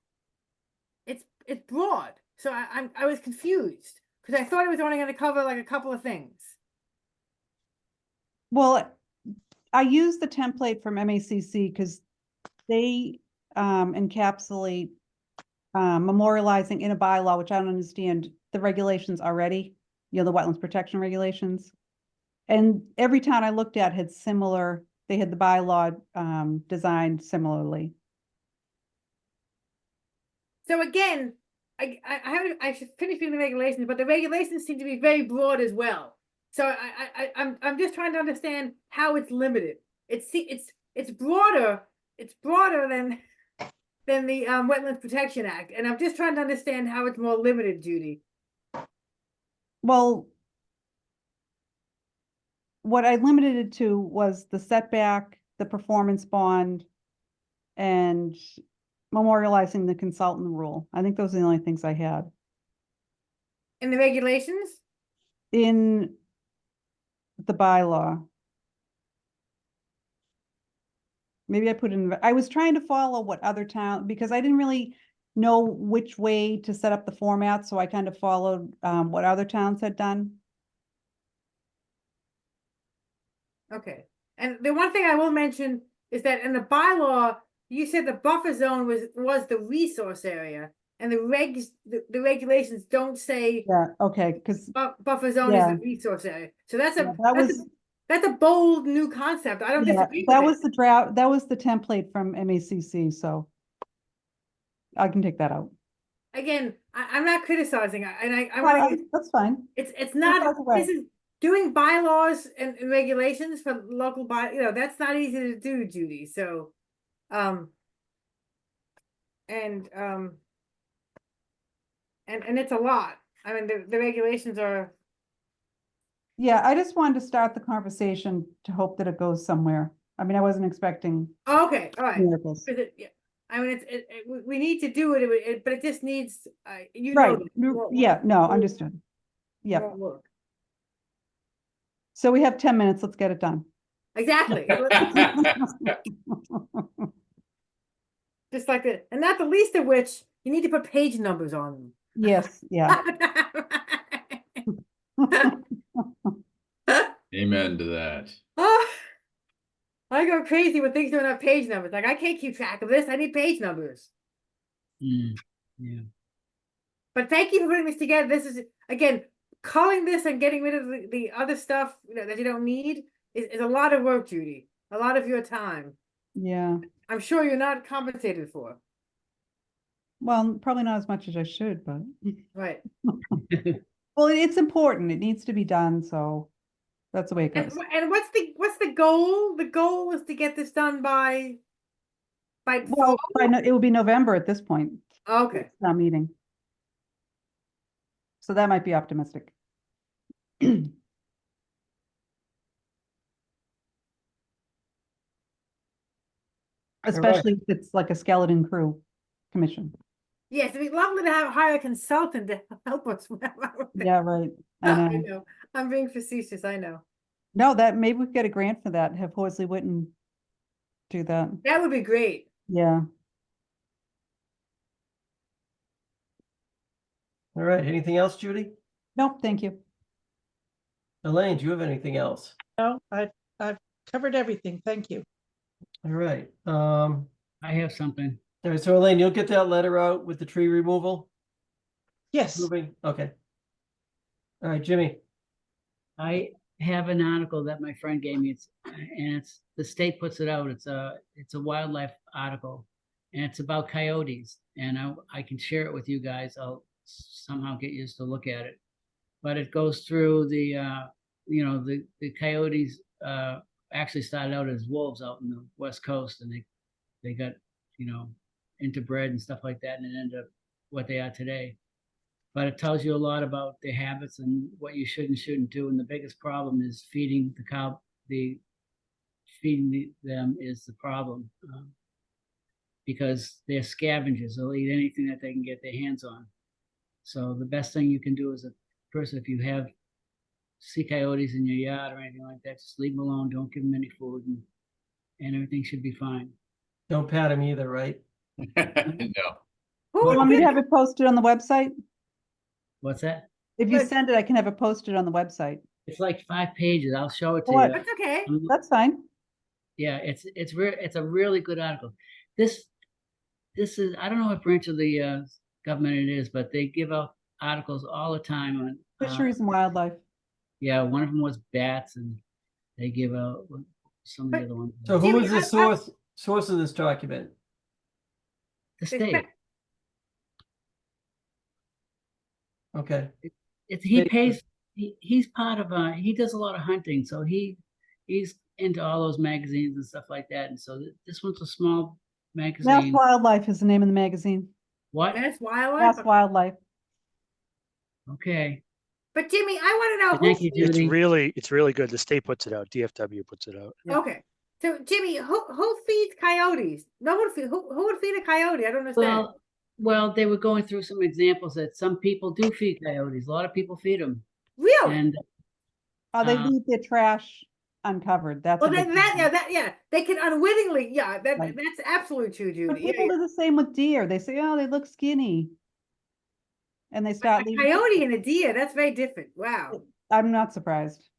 It's broad, so I was confused because I thought it was only going to cover like a couple of things. Well, I used the template from MACC because they encapsulate memorializing in a bylaw, which I don't understand the regulations already, the wetlands protection regulations. And every town I looked at had similar, they had the bylaw designed similarly. So again, I should finish reading the regulations, but the regulations seem to be very broad as well. So I'm just trying to understand how it's limited. It's broader. It's broader than the Wetlands Protection Act, and I'm just trying to understand how it's more limited, Judy. Well, what I limited it to was the setback, the performance bond, and memorializing the consultant rule. I think those are the only things I had. In the regulations? In the bylaw. Maybe I put in, I was trying to follow what other town, because I didn't really know which way to set up the format, so I kind of followed what other towns had done. Okay. And the one thing I will mention is that in the bylaw, you said the buffer zone was the resource area, and the regulations don't say Yeah, okay, because buffer zone is Yeah. the resource area. So that's Yeah, that that's a bold new concept. I don't disagree with that it. was the draft, that was the template from MACC, so I can take that out. Again, I'm not criticizing, and I Well, want to. that's fine. It's not. either way. This is doing bylaws and regulations for local that's not easy to do, Judy. So, and it's a lot. I mean, the regulations are. Yeah, I just wanted to start the conversation to hope that it goes somewhere. I mean, I wasn't expecting Oh, okay, all right. miracles. Yeah. I mean, we need to do it, but it just needs, Right, more- yeah, no, more- understood. Yeah, more work. so we have 10 minutes, let's get it done. Exactly. Just like that, and not the least of which, you need to put page numbers on them. Yes, yeah. Amen to that. Oh, I go crazy when things don't have page numbers. Like, I can't keep track of this. I need page numbers. Yeah. But thank you for putting this together. This is, again, culling this and getting rid of the other stuff that you don't need is a lot of work, Judy. A lot of your time. Yeah, I'm sure you're not compensated for. well, probably not as much as I should, but, Right. well, it's important, it needs to be done, so that's the way it And, goes. and what's the goal? The goal is to get this done by Well, fall? it will be November at this point. Okay. It's not meeting. So that might be optimistic. Especially if it's like a skeleton crew commission. Yes, it'd be lovely to hire a consultant to help us. Yeah, right. I I know. know. I'm being facetious. I know. No, that maybe we could get a grant for that, have Horsley Witten do that. That would be great. Yeah. All right, anything else, Judy? Nope, thank you. Elaine, do you have anything else? No, I've covered everything. Thank you. All right, I have something. all right, so Elaine, you'll get that letter out with the tree removal? Yes, Moving, okay. All right, Jimmy, I have an article that my friend gave me. It's the state puts it out. It's a wildlife article, and it's about coyotes. And I can share it with you guys. I'll somehow get used to look at it. But it goes through the the coyotes actually started out as wolves out in the West Coast, and they got interbred and stuff like that, and it ended up what they are today. But it tells you a lot about their habits and what you should and shouldn't do. And the biggest problem is feeding the them is the problem. Because they're scavengers, they'll eat anything that they can get their hands on. So the best thing you can do as a person, if you have sea coyotes in your yard or anything like that, just leave them alone, don't give them any food, and everything should be fine. Don't pat him either, right? No, Who Well, You would want me to get- have it posted on the website? What's that? If you Good. send it, I can have it posted on the website. It's like 5 pages, I'll show it to What? you. That's okay. That's fine. Yeah, it's a really good article. This is, I don't know what branch of the government it is, but they give out articles all the time on Fisheries and wildlife. yeah, one of them was bats, and they give out some of the But- other ones. So who Jimmy, is the I- source of this document? The state. Okay, He State- pays. He's part of he does a lot of hunting, so he's into all those magazines and stuff like that. And so this one's a small Mass magazine. Wildlife is the name of the magazine. What? Mass Wildlife. Mass Wildlife. Okay. But Jimmy, I want to know Thank who. you, It's Judy. really good. The state puts it out. DFW puts it out. Yeah. Okay. So Jimmy, who feeds coyotes? No one feed. Who would feed a coyote? I don't understand. Well, they were going through some examples that some people do feed coyotes. A lot of people feed them, Really? and Oh, they Uh, leave their trash uncovered. That's Well, a big then that problem. yeah, they can unwittingly, Right. that's absolutely true, But Judy. Yeah, people do the same with deer. They say, oh, they look skinny. And they yeah. start A leaving. coyote and a deer, that's very different. Wow. I'm not surprised.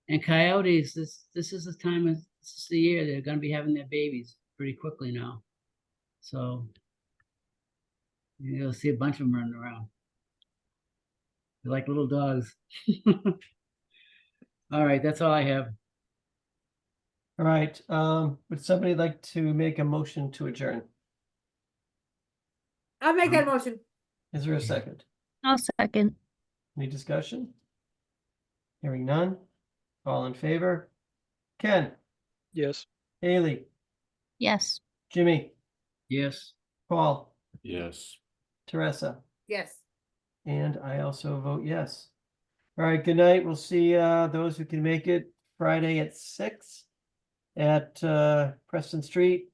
and coyotes. This is the time of this is the year they're going to be having their babies pretty quickly now. So you'll see a bunch of them running around. They're like little dogs. All right, that's all I have. all right. Would somebody like to make a motion to adjourn? I'll make that motion. Is there a second? I'll second. Any discussion? Hearing none. All in favor? Ken, Yes. Haley, Yes. Jimmy, Yes. Paul, yes. Teresa, Yes. and I also vote yes. All right, good night. We'll see those who can make it Friday at 6 at Preston Street.